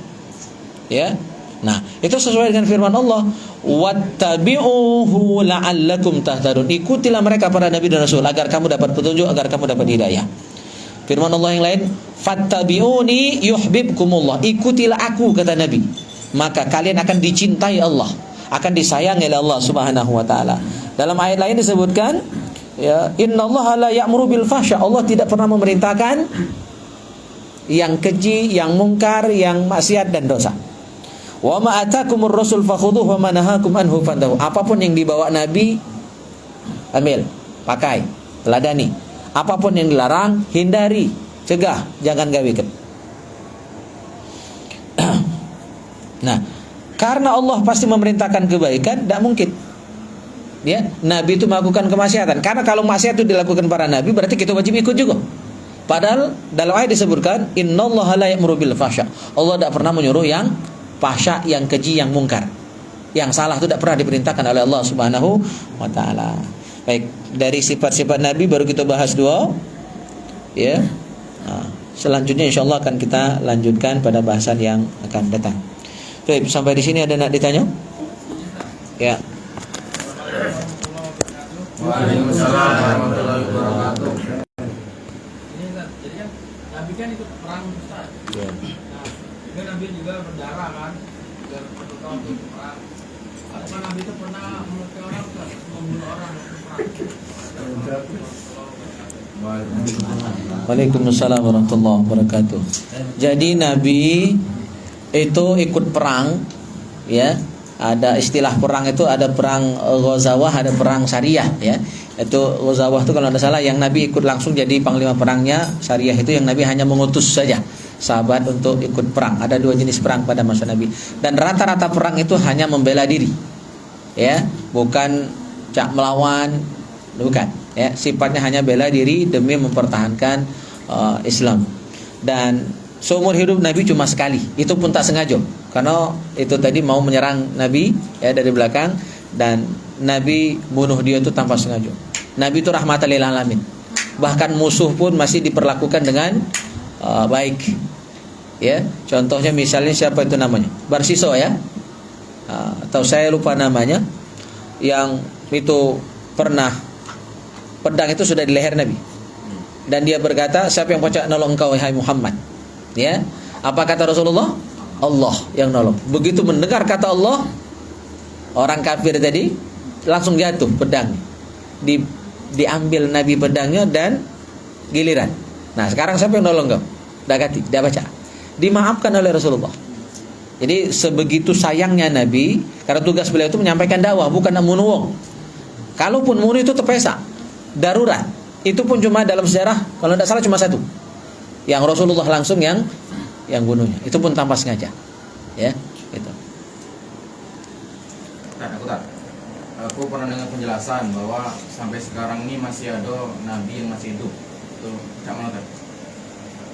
Ya. Nah, itu sesuai dengan firman Allah, wattabi'uhu la'allakum tahtadun. Ikutilah mereka para nabi dan rasul agar kamu dapat petunjuk, agar kamu dapat hidayah. Firman Allah yang lain, fattabi'uni yuhibbukumullah. Ikutilah aku, kata Nabi, maka kalian akan dicintai Allah, akan disayangi oleh Allah Subhanahu wa taala. Dalam ayat lain disebutkan, ya, innallaha la ya'muru bil fahsya. Allah tidak pernah memerintahkan yang keji, yang mungkar, yang maksiat dan dosa. Wa ma atakumur rasul fakhudhuhu wa ma nahakum anhu fantahu. Apapun yang dibawa Nabi, ambil, pakai, teladani. Apapun yang dilarang, hindari, cegah, jangan gawikan. Nah, karena Allah pasti memerintahkan kebaikan, tidak mungkin, ya, Nabi itu melakukan kemaksiatan. Karena kalau maksiat itu dilakukan para Nabi, berarti kita wajib ikut juga. Padahal dalam ayat disebutkan, innallaha la ya'muru bil fahsya. Allah tidak pernah menyuruh yang fahsya, yang keji, yang mungkar, yang salah itu tidak pernah diperintahkan oleh Allah Subhanahu wa taala. Baik, dari sifat-sifat Nabi baru kita bahas dua, ya. Nah, selanjutnya insyaallah akan kita lanjutkan pada bahasan yang akan datang. Baik, sampai di sini ada nak ditanya? Ya. Waalaikumsalam warahmatullahi wabarakatuh. Jadi kan Nabi kan ikut perang Ustaz. Ya. Juga Nabi juga berdarah kan, biar berdoa untuk perang. Apakah Nabi itu pernah melukai orang, membunuh orang waktu perang? Waalaikumsalam warahmatullahi wabarakatuh. Jadi Nabi itu ikut perang, ya. Ada istilah perang itu, ada perang Ghazawah, ada perang Sariyah, ya. Itu Ghazawah itu kalau tidak salah yang Nabi ikut langsung jadi panglima perangnya. Sariyah itu yang Nabi hanya mengutus saja sahabat untuk ikut perang. Ada dua jenis perang pada masa Nabi. Dan rata-rata perang itu hanya membela diri, ya, bukan cak melawan, bukan, ya. Sifatnya hanya bela diri demi mempertahankan Islam. Dan seumur hidup Nabi cuma sekali, itu pun tak sengaja, karena itu tadi mau menyerang Nabi, ya, dari belakang, dan Nabi bunuh dia itu tanpa sengaja. Nabi itu rahmatan lil alamin. Bahkan musuh pun masih diperlakukan dengan baik. Ya, contohnya misalnya siapa itu namanya? Barsiso ya. Atau saya lupa namanya, yang itu pernah pedang itu sudah di leher Nabi. Dan dia berkata, siapa yang pocok nolong engkau wahai Muhammad? Ya. Apa kata Rasulullah? Allah yang nolong. Begitu mendengar kata Allah, orang kafir tadi langsung jatuh pedang. Diambil Nabi pedangnya dan giliran. Nah, sekarang siapa yang nolong kau? Dah ganti, dah baca. Dimaafkan oleh Rasulullah. Jadi sebegitu sayangnya Nabi, karena tugas beliau itu menyampaikan dakwah, bukan menuwong. Kalaupun bunuh itu terpesa, darurat. Itu pun cuma dalam sejarah, kalau tidak salah cuma satu, yang Rasulullah langsung yang bunuhnya. Itu pun tanpa sengaja. Ya, itu. Aku pernah dengar penjelasan bahwa sampai sekarang ini masih ada nabi yang masih hidup. Itu Cak Manoten.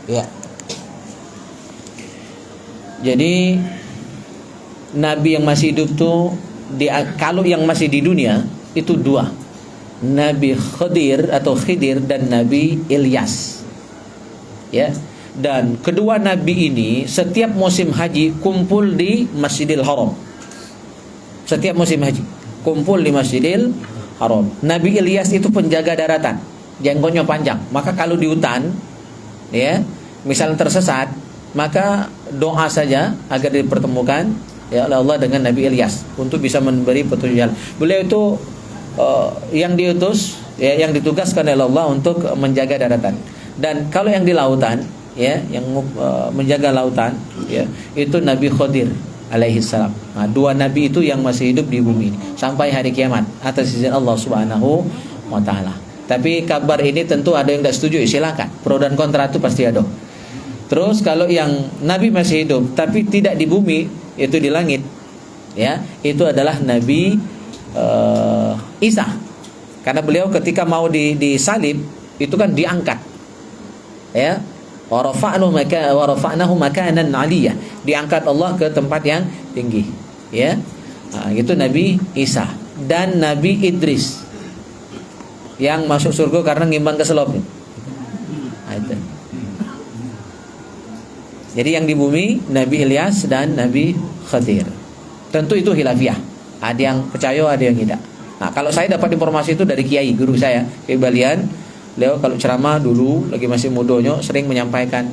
Ya. Jadi nabi yang masih hidup tuh kalau yang masih di dunia itu dua. Nabi Khidir dan Nabi Ilyas. Ya. Dan kedua nabi ini setiap musim haji kumpul di Masjidil Haram. Setiap musim haji kumpul di Masjidil Haram. Nabi Ilyas itu penjaga daratan, jenggotnya panjang. Maka kalau di hutan, ya, misalnya tersesat, maka doa saja agar dipertemukan ya oleh Allah dengan Nabi Ilyas untuk bisa memberi petunjuk jalan. Beliau itu yang diutus, ya, yang ditugaskan oleh Allah untuk menjaga daratan. Dan kalau yang di lautan, ya, yang menjaga lautan, ya, itu Nabi Khidir alaihi salam. Nah, dua nabi itu yang masih hidup di bumi ini sampai hari kiamat atas izin Allah Subhanahu wa taala. Tapi kabar ini tentu ada yang tidak setuju, silakan. Pro dan kontra itu pasti ada. Terus kalau yang nabi masih hidup tapi tidak di bumi, itu di langit, ya, itu adalah Nabi Isa. Karena beliau ketika mau disalib itu kan diangkat, ya, wa rafa'nahu makanan 'aliyah, diangkat Allah ke tempat yang tinggi, ya. Nah, itu Nabi Isa. Dan Nabi Idris yang masuk surga karena ngimbang ke selop. Nah, itu. Jadi yang di bumi Nabi Ilyas dan Nabi Khidir. Tentu itu khilafiyah. Ada yang percaya, ada yang tidak. Nah, kalau saya dapat informasi itu dari kiai guru saya, Kiai Balian. Beliau kalau ceramah dulu lagi masih mudanya sering menyampaikan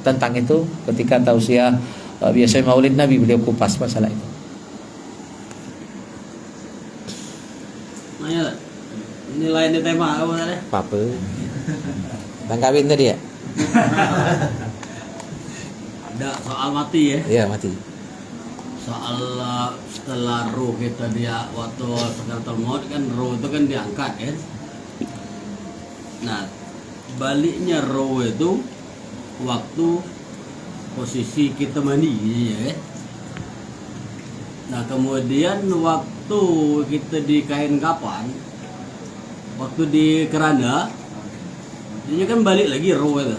tentang itu ketika tausiah biasanya Maulid Nabi, beliau kupas masalah itu. Nanya, nilai tema apa tadi? Apa? Bang kawin tadi ya? Ada soal mati ya? Iya, mati. Soal setelah ruh kita dia waktu sakaratul maut kan ruh itu kan diangkat ya. Nah, baliknya roh itu waktu posisi kita mandi, ya. Nah, kemudian waktu kita di kain kapan, waktu di keranda, dia kan balik lagi roh itu,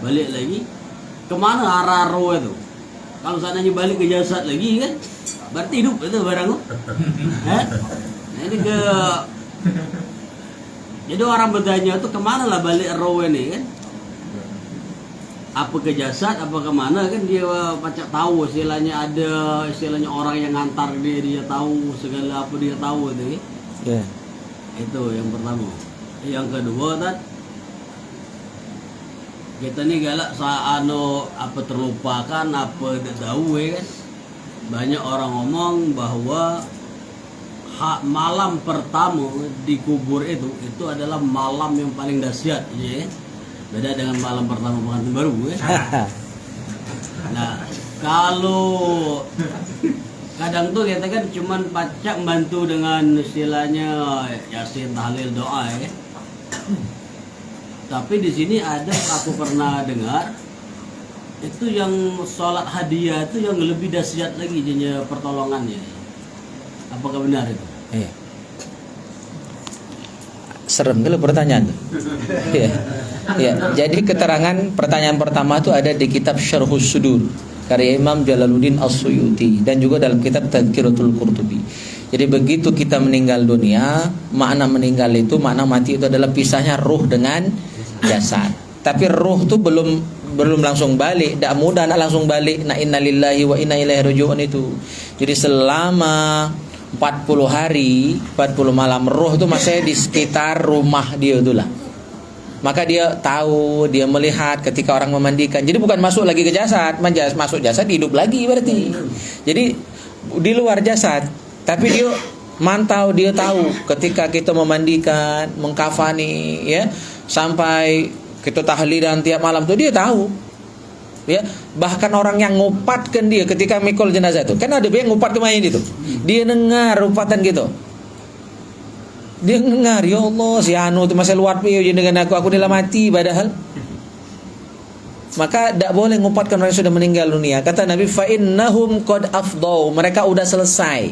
balik lagi kemana arah roh itu? Kalau seandainya balik ke jasad lagi kan, berarti hidup itu barang itu. Nah, ini ke jadi orang bertanya itu kemana lah balik roh ini kan? Apa ke jasad, apa kemana kan dia pacak tahu istilahnya, ada istilahnya orang yang ngantar dia tahu segala apa dia tahu itu. Yeah. Itu yang pertama. Yang kedua kan kita nih galak saano apa terlupakan apa tidak tahu ya kan. Banyak orang ngomong bahwa malam pertama di kubur itu adalah malam yang paling dahsyat, ya. Beda dengan malam pertama pengantin baru, ya. Nah, kalau kadang tuh kita kan cuman pacak bantu dengan istilahnya yasin, tahlil, doa, ya. Tapi di sini ada aku pernah dengar itu yang sholat hadiah itu yang lebih dahsyat lagi jadinya pertolongannya. Apakah benar itu? Iya. Serem kalau pertanyaan. Iya. Iya. Jadi keterangan pertanyaan pertama itu ada di kitab Syarhus Sudur karya Imam Jalaluddin As-Suyuti dan juga dalam kitab Tadhkiratul Qurtubi. Jadi begitu kita meninggal dunia, makna meninggal itu, makna mati itu adalah pisahnya ruh dengan jasad. Tapi ruh itu belum langsung balik, tidak mudah nak langsung balik. Nak innalillahi wa inna ilaihi rajiun itu. Jadi selama 40 hari, 40 malam ruh itu masih di sekitar rumah dia itulah. Maka dia tahu, dia melihat ketika orang memandikan. Jadi bukan masuk lagi ke jasad, masuk jasad hidup lagi berarti. Jadi di luar jasad, tapi dia mantau, dia tahu ketika kita memandikan, mengkafani, ya, sampai kita tahlilan tiap malam tuh dia tahu. Ya, bahkan orang yang ngupatkan dia ketika mikul jenazah itu, kan ada yang ngupat ke mayit itu. Dia dengar upatan gitu. Dia dengar, ya Allah, si anu itu masih luar piye dengan aku dah mati padahal. Maka tidak boleh ngupatkan orang yang sudah meninggal dunia. Kata Nabi, fa innahum qad afdau, mereka udah selesai.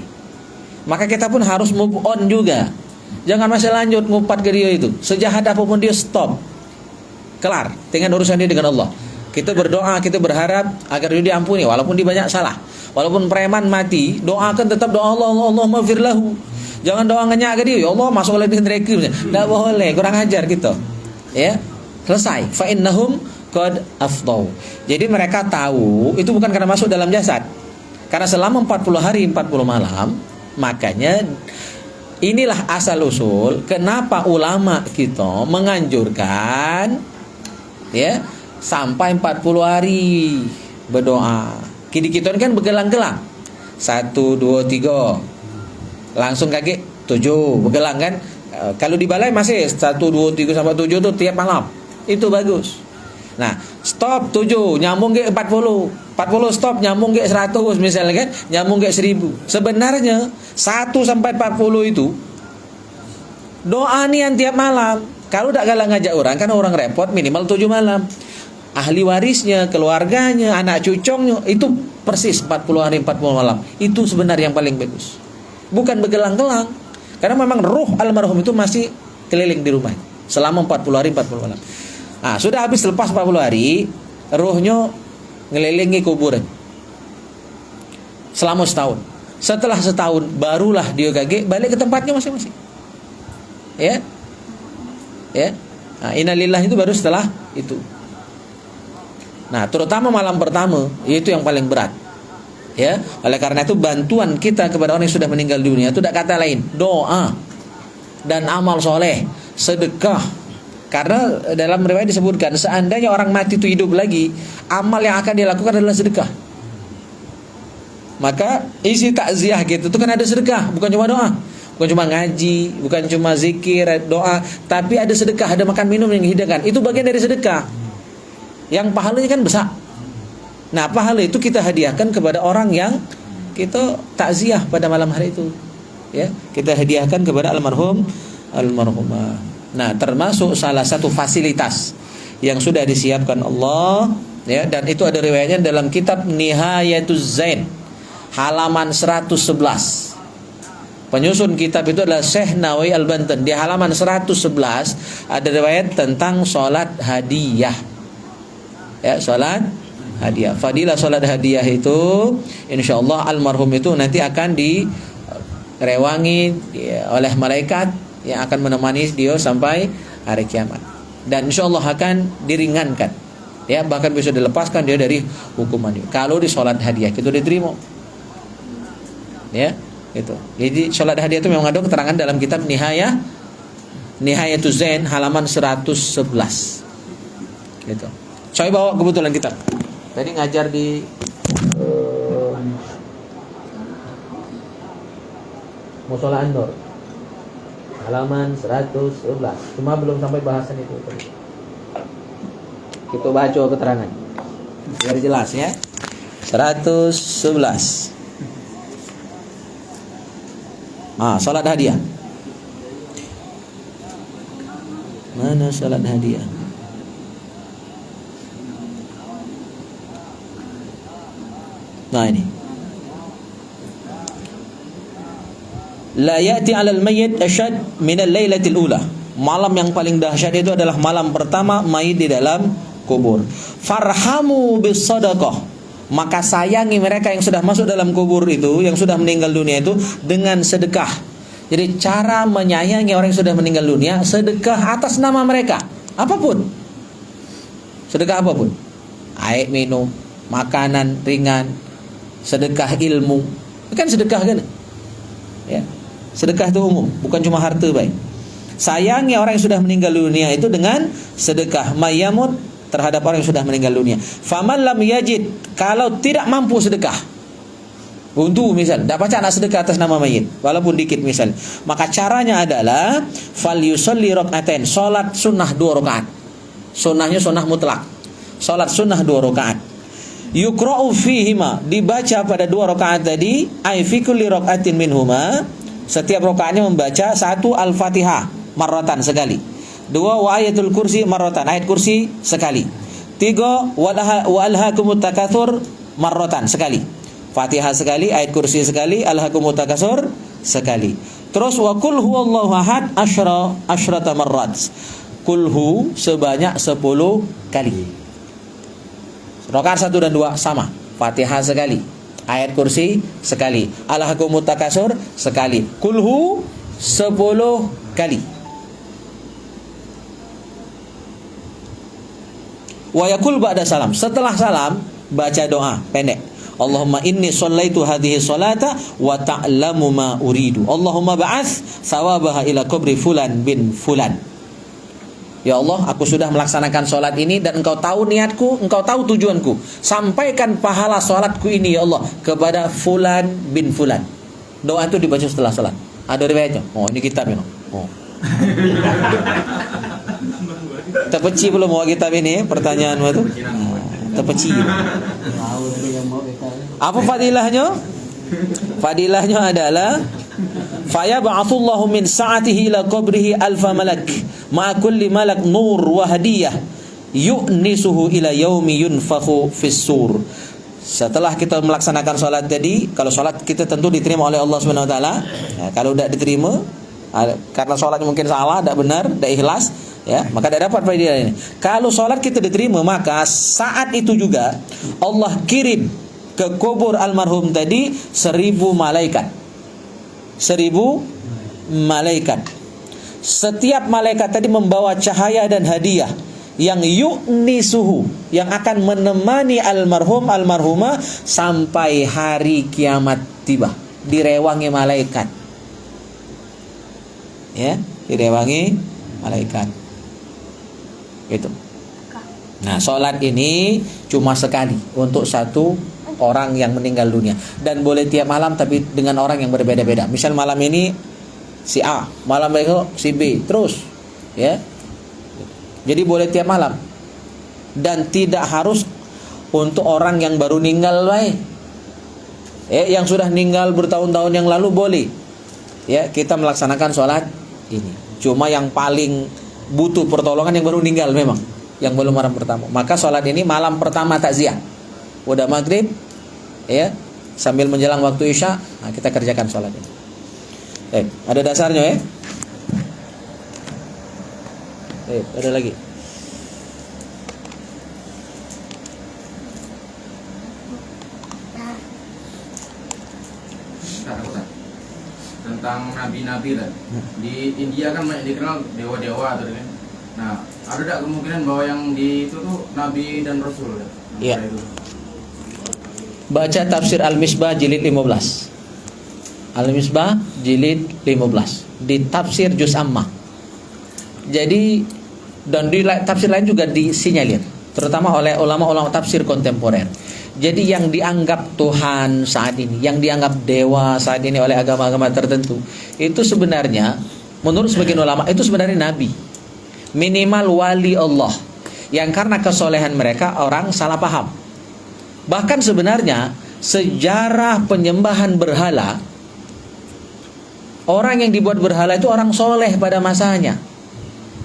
Maka kita pun harus move on juga. Jangan masih lanjut ngupat ke dia itu. Sejahat apapun dia, stop. Kelar, dengan urusan dia dengan Allah. Kita berdoa, kita berharap agar dia diampuni walaupun dia banyak salah. Walaupun preman mati, doakan tetap doa Allah, Allahumma ighfir lahu. Jangan doa ngenyak ke dia, ya Allah masuk lagi neraka. Tidak boleh, kurang ajar gitu. Ya, selesai. Fa innahum qad afdau. Jadi mereka tahu itu bukan karena masuk dalam jasad. Karena selama 40 hari 40 malam, makanya inilah asal usul kenapa ulama kita menganjurkan, ya, sampai 40 hari berdoa. Kini kita kan bergelang-gelang. 1, 2, 3. Langsung kaki 7 bergelang kan. Kalau di balai masih 1, 2, 3 sampai 7 tuh tiap malam. Itu bagus. Nah, stop 7 nyambung ke 40. 40 stop nyambung ke 100 misalnya kan, nyambung ke 1000. Sebenarnya 1 sampai 40 itu doa nian tiap malam. Kalau tak galang ngajak orang, kan orang repot, minimal 7 malam. Ahli warisnya, keluarganya, anak cucongnya, itu persis 40 hari 40 malam. Itu sebenarnya yang paling bagus. Bukan bergelang-gelang. Karena memang ruh almarhum itu masih keliling di rumah selama 40 hari 40 malam. Nah, sudah habis lepas 40 hari, ruhnya ngelilingi kuburan selama setahun. Setelah setahun barulah dia balik ke tempatnya masing-masing. Ya. Ya. Nah, innalillahi itu baru setelah itu. Nah, terutama malam pertama itu yang paling berat. Ya, oleh karena itu bantuan kita kepada orang yang sudah meninggal dunia itu tidak kata lain, doa dan amal soleh, sedekah. Karena dalam riwayat disebutkan seandainya orang mati itu hidup lagi, amal yang akan dia lakukan adalah sedekah. Maka isi takziah gitu itu kan ada sedekah, bukan cuma doa, bukan cuma ngaji, bukan cuma zikir, doa, tapi ada sedekah, ada makan minum yang dihidangkan. Itu bagian dari sedekah. Yang pahalanya kan besar. Nah, pahala itu kita hadiahkan kepada orang yang kita takziah pada malam hari itu. Ya, kita hadiahkan kepada almarhumah. Nah, termasuk salah satu fasilitas yang sudah disiapkan Allah, ya, dan itu ada riwayatnya dalam kitab Nihayatuz Zain halaman 111. Penyusun kitab itu adalah Syekh Nawawi Al-Banten. Di halaman 111 ada riwayat tentang salat hadiah. Ya, salat hadiah. Fadilah salat hadiah itu insyaallah almarhum itu nanti akan direwangi oleh malaikat yang akan menemani dia sampai hari kiamat. Dan insyaallah akan diringankan. Ya, bahkan bisa dilepaskan dia dari hukuman dia. Kalau di salat hadiah itu diterima. Ya, itu. Jadi salat hadiah itu memang ada keterangan dalam kitab Nihayatuz Zain halaman 111. Gitu. Saya bawa kebetulan kitab. Tadi ngajar di Musola Andor halaman 111. Cuma belum sampai bahasan itu. Kita baca keterangan biar jelas ya. 111. Salat hadiah. Mana salat hadiah? Nah, ini. La ya'ti 'alal mayyit ashad min al-lailatil ula. Malam yang paling dahsyat itu adalah malam pertama mayit di dalam kubur. Farhamu bis sadaqah. maka sayangi mereka yang sudah masuk dalam kubur itu, yang sudah meninggal dunia itu dengan sedekah. Jadi cara menyayangi orang yang sudah meninggal dunia, sedekah atas nama mereka, apapun. Sedekah apapun. Air minum, makanan ringan, sedekah ilmu. Itu kan sedekah kan? Ya. Sedekah itu umum, bukan cuma harta baik. Sayangi orang yang sudah meninggal dunia itu dengan sedekah mayamut terhadap orang yang sudah meninggal dunia. Faman lam yajid, kalau tidak mampu sedekah, untuk misal tidak baca nak sedekah atas nama mayit walaupun dikit misal, maka caranya adalah fal yusalli rakaatain, salat sunnah 2 rakaat. Sunnahnya sunnah mutlak, salat sunnah 2 rakaat. Yuqra'u fihima, dibaca pada 2 rakaat tadi, ay fi kulli rakaatin minhuma, setiap rakaatnya membaca 1 al-Fatihah marratan sekali, 2 wa ayatul kursi marratan, ayat kursi sekali, 3 wa alhaakumut takatsur marratan sekali, Fatihah sekali, ayat kursi sekali, alhaakumut takatsur sekali. Terus wa qul huwallahu ahad asyrata marrat, kulhu sebanyak 10 kali. Rakaat 1 dan 2 sama, Fatihah sekali, ayat kursi sekali, alhaakumut takatsur sekali, kulhu 10 kali. Wa yaqul ba'da salam, setelah salam baca doa pendek. Allahumma inni shallaitu hadhihi sholata wa ta'lamu ma uridu. Allahumma ba'ats thawabaha ila kubri fulan bin fulan. Ya Allah, aku sudah melaksanakan sholat ini dan engkau tahu niatku, engkau tahu tujuanku. Sampaikan pahala sholatku ini ya Allah kepada fulan bin fulan. Doa itu dibaca setelah sholat. Ada riwayatnya. Oh, ini kitab ini. Oh. Terpeci belum mau kitab ini? Pertanyaan itu. Terpeci. Apa fadilahnya? Fadilahnya adalah faya ba'atsullahu min sa'atihi ila qabrihi alfa malak ma'a kulli malak nur wa hadiyah yu'nisuhu ila yaumi yunfakhu fis sur. Setelah kita melaksanakan salat tadi, kalau salat kita tentu diterima oleh Allah Subhanahu wa taala. Ya, kalau tidak diterima karena salatnya mungkin salah, tidak benar, tidak ikhlas, ya, maka tidak dapat fadilah ini. Kalau salat kita diterima, maka saat itu juga Allah kirim ke kubur almarhum tadi 1000 malaikat. 1000 malaikat. Setiap malaikat tadi membawa cahaya dan hadiah yang yu'nisuhu, yang akan menemani almarhum almarhumah sampai hari kiamat tiba. Direwangi malaikat. Ya, direwangi malaikat. Itu. Nah, sholat ini cuma sekali untuk satu orang yang meninggal dunia, dan boleh tiap malam tapi dengan orang yang berbeda-beda. Misal malam ini si A, malam besok si B, terus ya. Jadi boleh tiap malam, dan tidak harus untuk orang yang baru meninggal baik. Yang sudah meninggal bertahun-tahun yang lalu boleh. Ya, kita melaksanakan sholat ini. Cuma yang paling butuh pertolongan yang baru meninggal memang, yang belum malam pertama. Maka sholat ini malam pertama takziah. Udah maghrib, ya, sambil menjelang waktu isya, nah kita kerjakan sholat ini. Ada dasarnya ya. Ada lagi. Tentang nabi-nabi kan. Di India kan banyak dikenal dewa-dewa tuh kan. Nah, ada tidak kemungkinan bahwa yang di itu tuh nabi dan rasul? Iya. Baca tafsir Al-Misbah jilid 15. Al-Misbah jilid 15 di tafsir Juz Ammah. Jadi, dan di tafsir lain juga disinyalir, terutama oleh ulama-ulama tafsir kontemporer. Jadi yang dianggap Tuhan saat ini, yang dianggap dewa saat ini oleh agama-agama tertentu, itu sebenarnya menurut sebagian ulama itu sebenarnya nabi, minimal wali Allah, yang karena kesolehan mereka orang salah paham. Bahkan sebenarnya sejarah penyembahan berhala, orang yang dibuat berhala itu orang soleh pada masanya.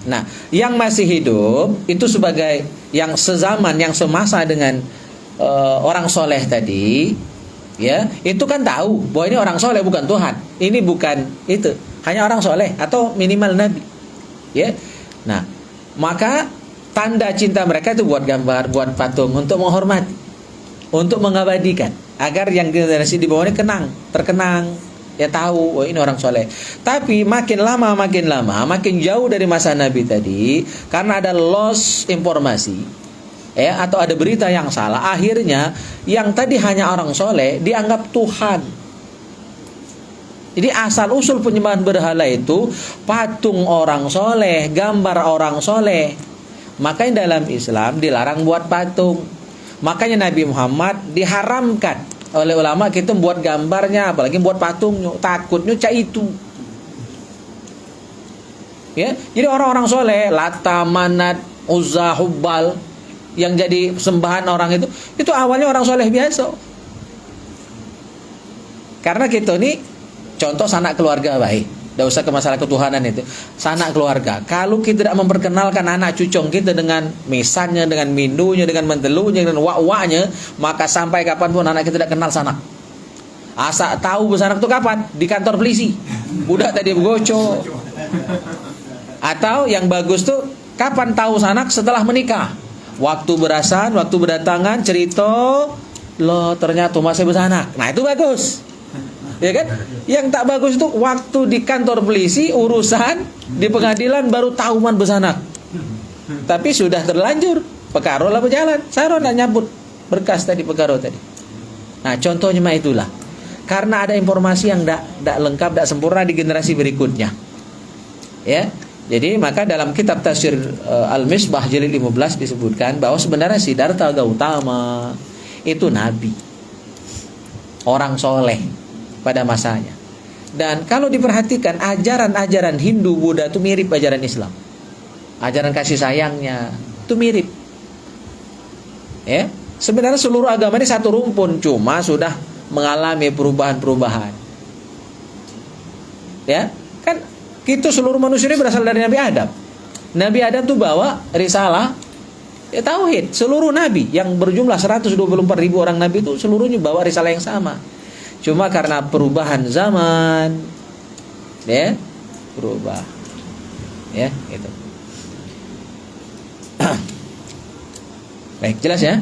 Nah, yang masih hidup itu sebagai yang sezaman, yang semasa dengan orang soleh tadi, ya, itu kan tahu bahwa ini orang soleh, bukan Tuhan. Ini bukan itu, hanya orang soleh atau minimal nabi, ya. Nah, maka tanda cinta mereka itu buat gambar, buat patung untuk menghormati. untuk mengabadikan agar yang generasi di bawahnya terkenang, ya tahu, oh ini orang soleh. Tapi makin lama makin jauh dari masa Nabi tadi, karena ada loss informasi, ya, atau ada berita yang salah, akhirnya yang tadi hanya orang soleh dianggap Tuhan. Jadi asal usul penyembahan berhala itu patung orang soleh, gambar orang soleh. Makanya dalam Islam dilarang buat patung. Makanya Nabi Muhammad diharamkan oleh ulama kita buat gambarnya, apalagi buat patungnya, takutnya cak itu. Ya, jadi orang-orang soleh, Lata, Manat, Uzza, Hubbal, yang jadi sembahan orang itu awalnya orang soleh biasa. Karena kita ini contoh sanak keluarga baik. Tidak usah ke masalah ketuhanan itu. Sanak keluarga. Kalau kita tidak memperkenalkan anak cucung kita dengan misannya, dengan mindunya, dengan mentelunya, dengan wak-waknya, maka sampai kapanpun anak kita tidak kenal sanak. Asa tahu bersanak itu kapan? Di kantor polisi. Budak tadi begoco. Atau yang bagus tuh kapan tahu sanak? Setelah menikah. Waktu berasan, waktu berdatangan, cerita, loh ternyata masih bersanak. Nah itu bagus. Ya kan? Yang tak bagus itu waktu di kantor polisi, urusan di pengadilan baru tahu man bersanak. Tapi sudah terlanjur, perkara lah berjalan. Saya nak nyabut berkas tadi perkara tadi. Nah, contohnya mah itulah. Karena ada informasi yang tak lengkap, tak sempurna di generasi berikutnya. Ya. Jadi maka dalam kitab tafsir Al-Misbah jilid 15 disebutkan bahwa sebenarnya Siddhartha Gautama itu nabi. Orang soleh pada masanya. Dan kalau diperhatikan ajaran-ajaran Hindu, Buddha itu mirip ajaran Islam. Ajaran kasih sayangnya itu mirip. Ya, sebenarnya seluruh agama ini satu rumpun, cuma sudah mengalami perubahan-perubahan. Ya, kan kita seluruh manusia ini berasal dari Nabi Adam. Nabi Adam tuh bawa risalah ya tauhid. Seluruh nabi yang berjumlah 124.000 orang nabi itu seluruhnya bawa risalah yang sama. Cuma karena perubahan zaman, ya, berubah, ya, itu. Baik, jelas ya.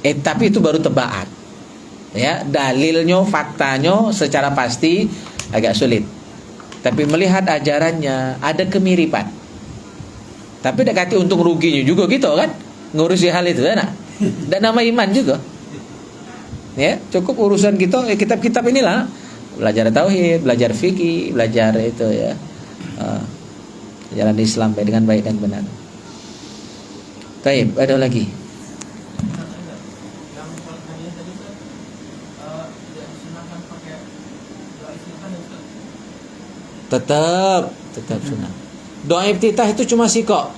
Tapi itu baru tebaan, ya. Dalilnya, faktanya secara pasti agak sulit. Tapi melihat ajarannya ada kemiripan. Tapi tidak kati untung ruginya juga gitu kan, ngurusi hal itu, kan? Dan nama iman juga. Ya, cukup urusan kita kitab-kitab inilah, belajar tauhid, belajar fikih, belajar itu ya, jalan Islam baik dengan baik dan benar. Baik, ada lagi. Yang pertanyaan tadi kan tidak disunahkan pakai doa istiftah ya Ustaz? Tetap sunnah. Doa iftitah itu cuma sikok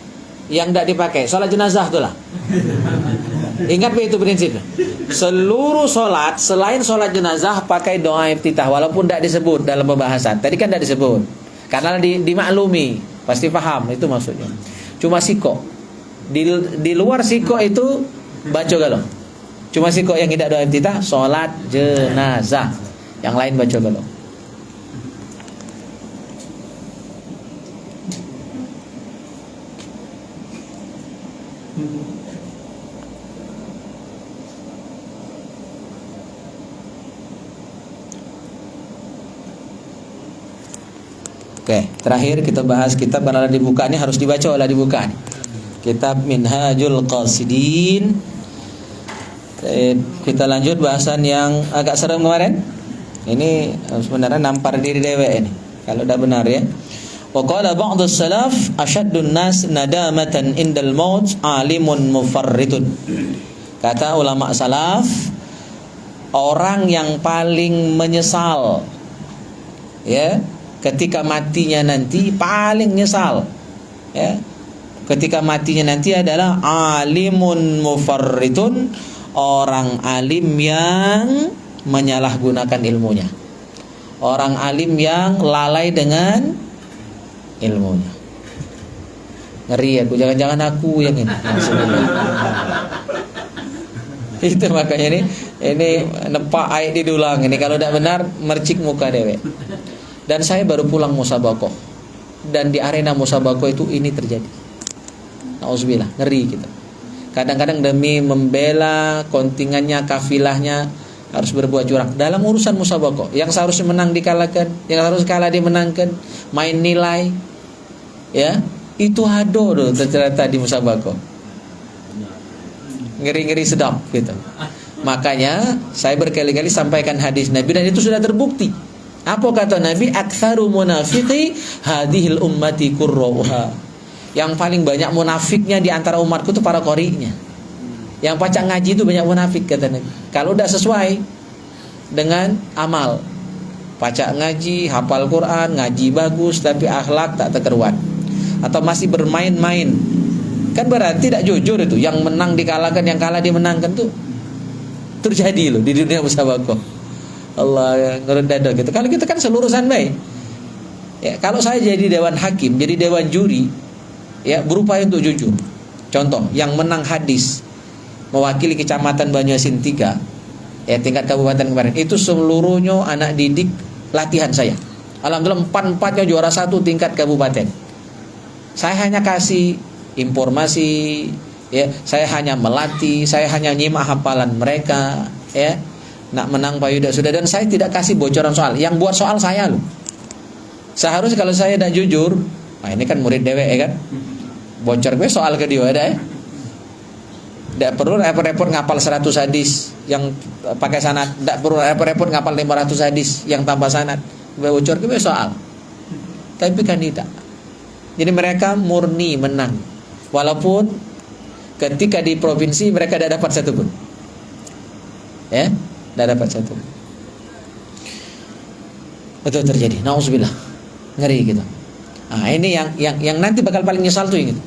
yang tidak dipakai. Salat jenazah itulah. Ingat itu prinsipnya. Seluruh solat selain solat jenazah pakai doa iftitah, walaupun tidak disebut dalam pembahasan. Tadi kan tidak disebut karena dimaklumi, pasti paham itu maksudnya. Cuma siko di luar siko itu baca galau. Cuma siko yang tidak doa iftitah solat jenazah, yang lain baca galau. Oke, terakhir kita bahas kitab karena dibuka ini harus dibaca oleh dibuka nih. Kitab Minhajul Qasidin. Kita lanjut bahasan yang agak serem kemarin. Ini sebenarnya nampar diri dewe ini. Kalau udah benar ya. Wa qala ba'dus salaf ashaddun nas nadamatan indal maut alimun mufarritun. Kata ulama salaf, orang yang paling menyesal ya ketika matinya nanti, paling nyesal ya ketika matinya nanti adalah alimun mufarritun, orang alim yang menyalahgunakan ilmunya, orang alim yang lalai dengan ilmunya. Ngeri aku, jangan-jangan aku yang ini. Itu makanya ini nepak air di dulang ini, kalau tidak benar mercik muka dewe. Dan saya baru pulang musabakoh, dan di arena musabakoh itu ini terjadi. Nauzubillah, ngeri kita. Kadang-kadang demi membela kontingannya, kafilahnya harus berbuat curang dalam urusan musabaqah. Yang seharusnya menang dikalahkan, yang harus kalah dimenangkan, main nilai. Ya, itu hado loh ternyata di musabaqah. Ngeri-ngeri sedap gitu. Makanya saya berkali-kali sampaikan hadis Nabi dan itu sudah terbukti. Apa kata Nabi? Aktsaru munafiqi hadhil ummati qurra'uha. Yang paling banyak munafiknya di antara umatku itu para qori'nya. Yang pacak ngaji itu banyak munafik kata Nabi. Kalau tidak sesuai dengan amal, pacak ngaji, hafal Quran, ngaji bagus tapi akhlak tak terkeruat, atau masih bermain-main, kan berarti tidak jujur itu. Yang menang dikalahkan, yang kalah dimenangkan tuh terjadi loh di dunia musabaqah. Allah ngerendah gitu. Kalau kita kan selurusan baik. Ya, kalau saya jadi dewan hakim, jadi dewan juri, ya berupaya untuk jujur. Contoh, yang menang hadis mewakili kecamatan Banyuasin 3, ya tingkat kabupaten kemarin, itu seluruhnya anak didik latihan saya. Alhamdulillah 4-4-nya juara 1 tingkat kabupaten. Saya hanya kasih informasi, ya, saya hanya melatih, saya hanya nyimak hafalan mereka, ya. Nak menang Pak Yuda sudah, dan saya tidak kasih bocoran soal. Yang buat soal saya loh. Seharusnya kalau saya tidak jujur, nah ini kan murid dewe ya kan, bocor gue soal ke dia ada ya. Tidak perlu repot-repot ngapal 100 hadis yang pakai sanad, tidak perlu repot-repot ngapal 500 hadis yang tanpa sanad. Bocor gue soal. Tapi kan tidak. Jadi mereka murni menang. Walaupun ketika di provinsi mereka tidak dapat satu pun. Ya, tidak dapat satu. Itu terjadi. Nauzubillah. Ngeri gitu. Nah, ini yang nanti bakal paling nyesal tuh yang itu.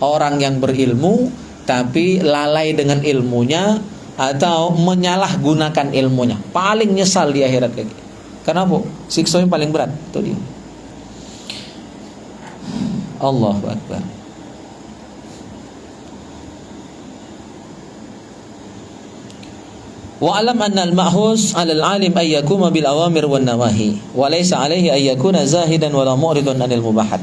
Orang yang berilmu tapi lalai dengan ilmunya atau menyalahgunakan ilmunya, paling nyesal di akhirat kayak gitu. Kenapa? Siksa yang paling berat itu dia. Allahu Akbar. Wa'alam anna al-ma'hus 'ala al-'alim ay yakuma bil awamir wan nawahi wa laysa 'alaihi ay yakuna zahidan wa la mu'ridun 'anil mubahat.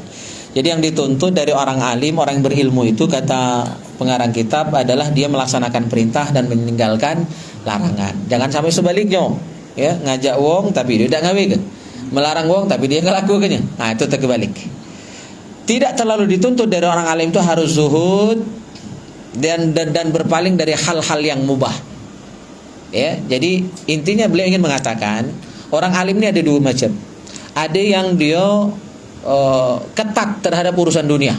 Jadi yang dituntut dari orang alim, orang yang berilmu itu, kata pengarang kitab, adalah dia melaksanakan perintah dan meninggalkan larangan. Jangan sampai sebaliknya, ya, ngajak wong tapi dia tidak ngawe kan, melarang wong tapi dia ngelakukannya. Nah, itu terbalik. Tidak terlalu dituntut dari orang alim itu harus zuhud dan berpaling dari hal-hal yang mubah. Ya, jadi intinya beliau ingin mengatakan orang alim ini ada dua macam. Ada yang dia ketat terhadap urusan dunia.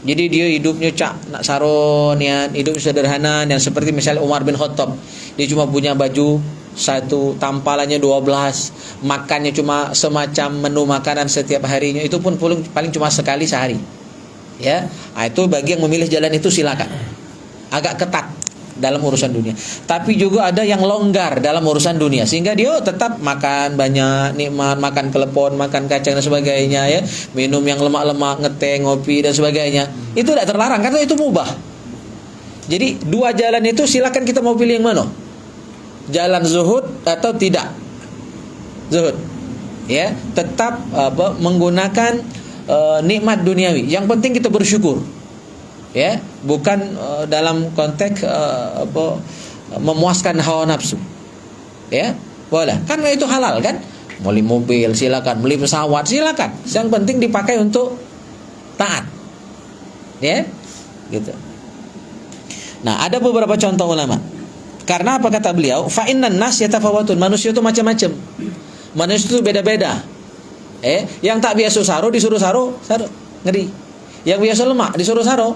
Jadi dia hidupnya nak saron ya, hidup sederhana, yang seperti misalnya Umar bin Khattab. Dia cuma punya baju satu, tampalannya 12, makannya cuma semacam menu makanan setiap harinya, itu pun paling cuma sekali sehari. Ya, nah, itu bagi yang memilih jalan itu silakan. Agak ketat dalam urusan dunia. Tapi juga ada yang longgar dalam urusan dunia, sehingga dia tetap makan banyak, nikmat, makan klepon, makan kacang dan sebagainya, ya, minum yang lemak-lemak, ngeteh, ngopi dan sebagainya. Itu tidak terlarang karena itu mubah. Jadi dua jalan itu silakan kita mau pilih yang mana? Jalan zuhud atau tidak zuhud. Ya, tetap menggunakan nikmat duniawi. Yang penting kita bersyukur. Ya, bukan dalam konteks memuaskan hawa nafsu. Ya, boleh. Karena itu halal kan? Beli mobil silakan, beli pesawat silakan. Yang penting dipakai untuk taat. Ya, gitu. Nah, ada beberapa contoh ulama. Karena apa kata beliau? Fa innan nas yatafawatun. Manusia itu macam-macam. Manusia itu beda-beda. Yang tak biasa saro disuruh saro, ngeri. Yang biasa lemak disuruh saro.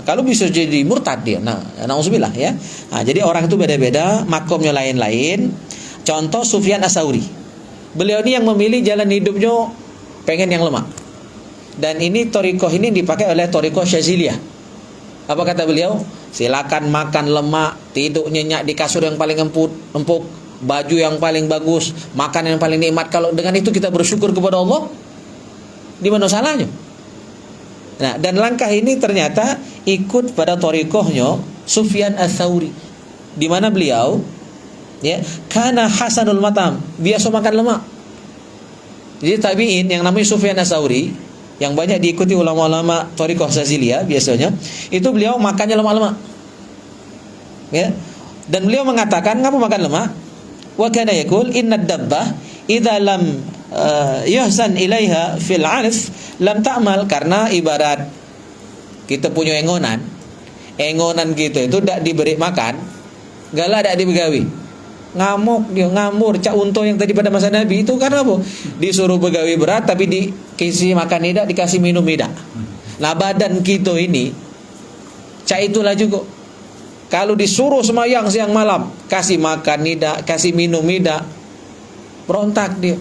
Kalau bisa jadi murtad dia. Nah, nauzubillah ya. Nah, jadi orang itu beda-beda, makomnya lain-lain. Contoh Sufyan Ats-Tsauri. Beliau ini yang memilih jalan hidupnya pengen yang lemak. Dan ini thariqah ini dipakai oleh thariqah Syaziliyah. Apa kata beliau? Silakan makan lemak, tidur nyenyak di kasur yang paling empuk, baju yang paling bagus, makan yang paling nikmat. Kalau dengan itu kita bersyukur kepada Allah, di mana salahnya? Nah, dan langkah ini ternyata ikut pada thariqahnya Sufyan Ats-Tsauri, di mana beliau, ya, kana hasanul matam, biasa makan lemak. Jadi tabi'in yang namanya Sufyan Ats-Tsauri yang banyak diikuti ulama-ulama Thariqah Syadziliyah biasanya, itu beliau makannya lemak-lemak. Ya. Dan beliau mengatakan, ngapa makan lemak? Wa kana yaqul inna dabbah idza lam yuhsan ilaiha fil 'alf lam ta'mal, karena ibarat kita punya engonan kita itu tidak diberi makan, galak tidak dibegawi, ngamuk dia, ngamur. Cak Unto yang tadi pada masa Nabi itu karena apa? Disuruh begawi berat tapi dikasih makan tidak, dikasih minum tidak. Nah badan kita ini cak itulah juga. Kalau disuruh semayang siang malam, kasih makan tidak, kasih minum tidak, berontak dia.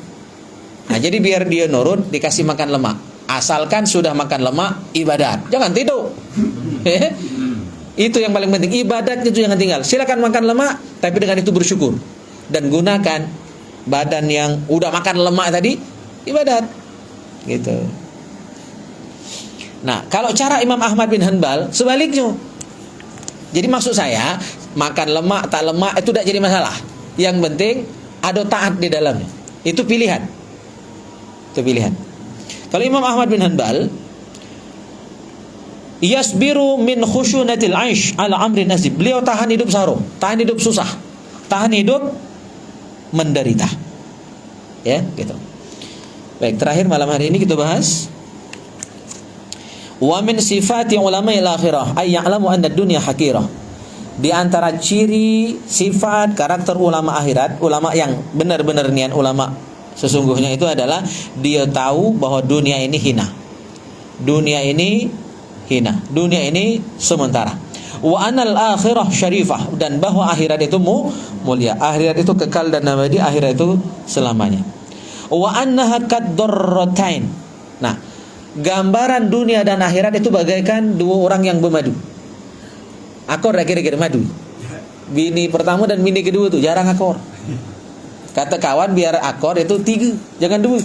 Nah jadi biar dia nurut, dikasih makan lemak. Asalkan sudah makan lemak, ibadat, jangan tidur. Itu yang paling penting, ibadat itu jangan tinggal. Silakan makan lemak, tapi dengan itu bersyukur dan gunakan badan yang udah makan lemak tadi ibadat, gitu. Nah, kalau cara Imam Ahmad bin Hanbal sebaliknya. Jadi maksud saya, makan lemak tak lemak itu tidak jadi masalah. Yang penting ada taat di dalamnya. Itu pilihan. Itu pilihan. Kalau Imam Ahmad bin Hanbal, yasbiru min khushunatil aish ala amrin nasib. Beliau tahan hidup sarung, tahan hidup susah, tahan hidup menderita. Ya, gitu. Baik, terakhir malam hari ini kita bahas wa min sifati ulama al-akhirah ay ya'lamu anna ad-dunya haqirah. Di antara ciri sifat karakter ulama akhirat, ulama yang benar-benar niat ulama sesungguhnya itu adalah dia tahu bahwa dunia ini hina. Dunia ini hina. Dunia ini sementara. Wa anal akhirah syarifah, dan bahwa akhirat itu mulia. Akhirat itu kekal dan abadi, akhirat itu selamanya. Wa annaha kad-darratain. Nah, gambaran dunia dan akhirat itu bagaikan dua orang yang bermadu. Akor kira-kira madu. Bini pertama dan bini kedua tuh jarang akor. Kata kawan biar akor itu 3, jangan 2.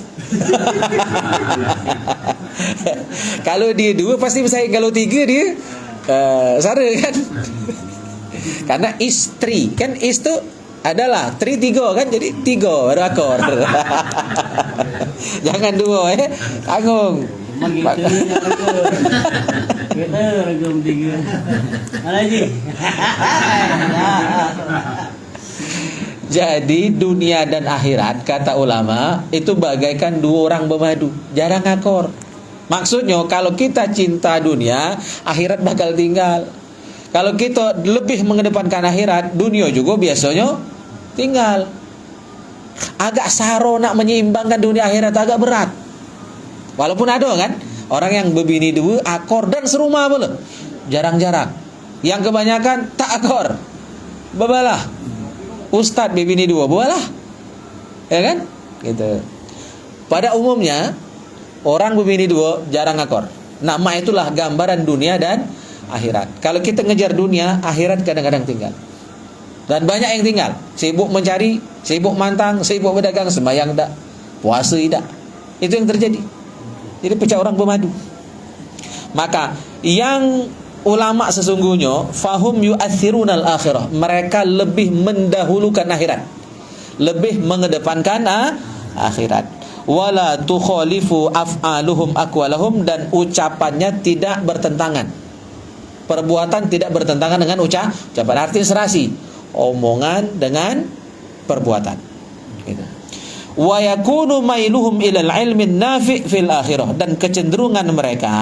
Kalau dia 2 pasti bersaing, kalau 3 dia sara kan. Karena istri kan itu adalah 3 kan, jadi 3 baru akor. Jangan 2 tanggung. Kita ragam 3. Mana Ji? Jadi dunia dan akhirat kata ulama itu bagaikan 2 orang bermadu, jarang akor. Maksudnya kalau kita cinta dunia, akhirat bakal tinggal. Kalau kita lebih mengedepankan akhirat, dunia juga biasanya tinggal. Agak saro nak menyeimbangkan dunia akhirat, agak berat. Walaupun ada kan orang yang berbini 2 akor dan serumah boleh, jarang-jarang. Yang kebanyakan tak akor, babalah. Ustadz bebini 2 babalah, ya kan? Gitu. Pada umumnya orang berbini 2 jarang akor. Nama itulah gambaran dunia dan akhirat. Kalau kita ngejar dunia, akhirat kadang-kadang tinggal. Dan banyak yang tinggal, sibuk mencari, sibuk mantang, sibuk berdagang, sembahyang tak, puasa tidak. Itu yang terjadi. Jadi pecah orang bermadu. Maka yang ulama sesungguhnya fahum yu'athirunal akhirah, mereka lebih mendahulukan akhirat, lebih mengedepankan akhirat. Wala tukhalifu af'aluhum aqwalahum, dan ucapannya tidak bertentangan. Perbuatan tidak bertentangan dengan ucapan. Artinya serasi omongan dengan perbuatan. Gitu. Wa yakunu mailuhum ilal ilmin nafi' fil akhirah, dan kecenderungan mereka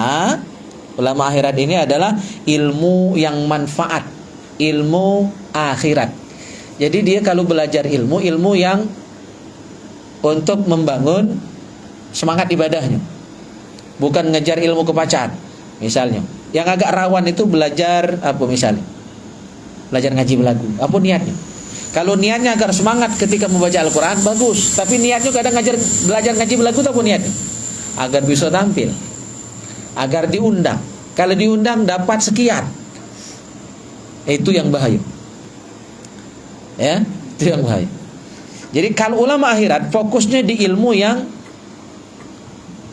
ulama akhirat ini adalah ilmu yang manfaat, ilmu akhirat. Jadi dia kalau belajar ilmu yang untuk membangun semangat ibadahnya, bukan ngejar ilmu kepacaran. Misalnya yang agak rawan itu belajar apa, misalnya belajar ngaji belagu, apa niatnya? Kalau niatnya agar semangat ketika membaca Al-Quran, bagus. Tapi niatnya kadang belajar ngaji belagu, apa niatnya? Agar bisa tampil, agar diundang. Kalau diundang dapat sekian, itu yang bahaya. Ya, itu yang bahaya. Jadi kalau ulama akhirat fokusnya di ilmu yang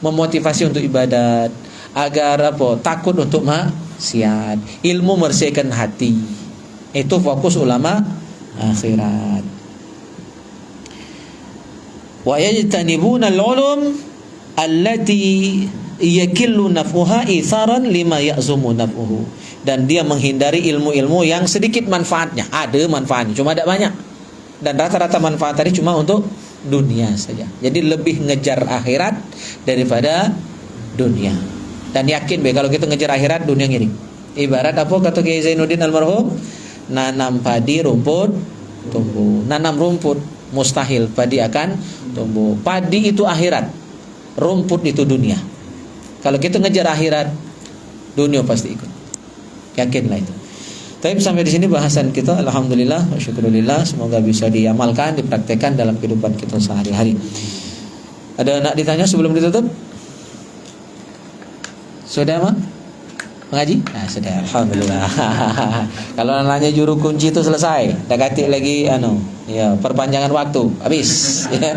memotivasi untuk ibadat, agar apa? Takut untuk maksiat, ilmu membersihkan hati. Itu fokus ulama akhirat. Wa yajtanibuna al-ulum allati yakillu naf'uha itharan lima ya'zumu naf'uhu, dan dia menghindari ilmu-ilmu yang sedikit manfaatnya. Ada manfaatnya, cuma tidak banyak, dan rata-rata manfaat tadi cuma untuk dunia saja. Jadi lebih ngejar akhirat daripada dunia. Dan yakin kalau kita ngejar akhirat, dunia ngiring. Ibarat apa kata Kiai Zainuddin almarhum, nanam padi rumput tumbuh. Nanam rumput mustahil padi akan tumbuh. Padi itu akhirat, rumput itu dunia. Kalau kita ngejar akhirat, dunia pasti ikut. Yakinlah itu. Tapi sampai di sini bahasan kita, alhamdulillah wa syukurillah, semoga bisa diamalkan, dipraktekkan dalam kehidupan kita sehari-hari. Ada nak ditanya sebelum ditutup? Sudah mah? Mengaji? Nah, sudah, alhamdulillah. Kalau nanya juru kunci itu selesai, dah katik lagi ya, perpanjangan waktu, habis. Ya.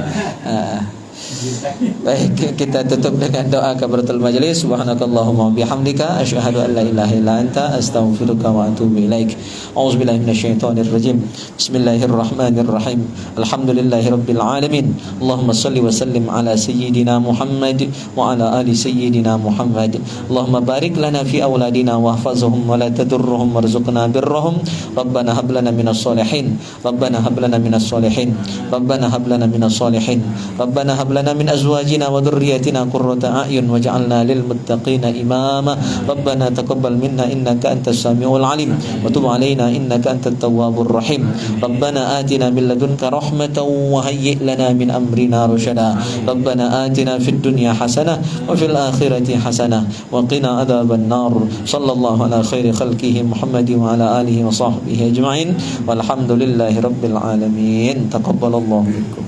Baik, kita tutup dengan doa kafaratul majlis. Subhanakallahumma bihamdika asyhadu an la ilaha illa anta astaghfiruka wa atubu ilaik. A'udzubillahi minasyaitonir rajim. Bismillahirrahmanirrahim. Alhamdulillahirabbil alamin. Allahumma shalli wa sallim ala sayyidina Muhammad wa ala ali sayyidina Muhammad. Allahumma barik lana fi auladina wahfazhum wa la tadurruhum warzuqna birrahum. Rabbana hab lana minas solihin. Rabbana hab lana minas solihin. Rabbana hab lana minas solihin. Rabbana hab lana min azwajina wa dhurriyyatina qurrata a'yun waj'alna lil muttaqina imama. Rabbana taqabbal minna innaka antas samiul alim wa tub alaina innaka antat tawwabur rahim. Rabbana atina min ladunka rahmatan wa hayyi' lana min amrina rashada. Rabbana atina fid dunya hasanah wa fil akhirati hasanah wa qina adzaban nar. Sallallahu ala khairi khalqihi Muhammadin wa ala alihi wa sahbihi ajma'in. Walhamdulillahi rabbil alamin. Taqabbalallahu minkum.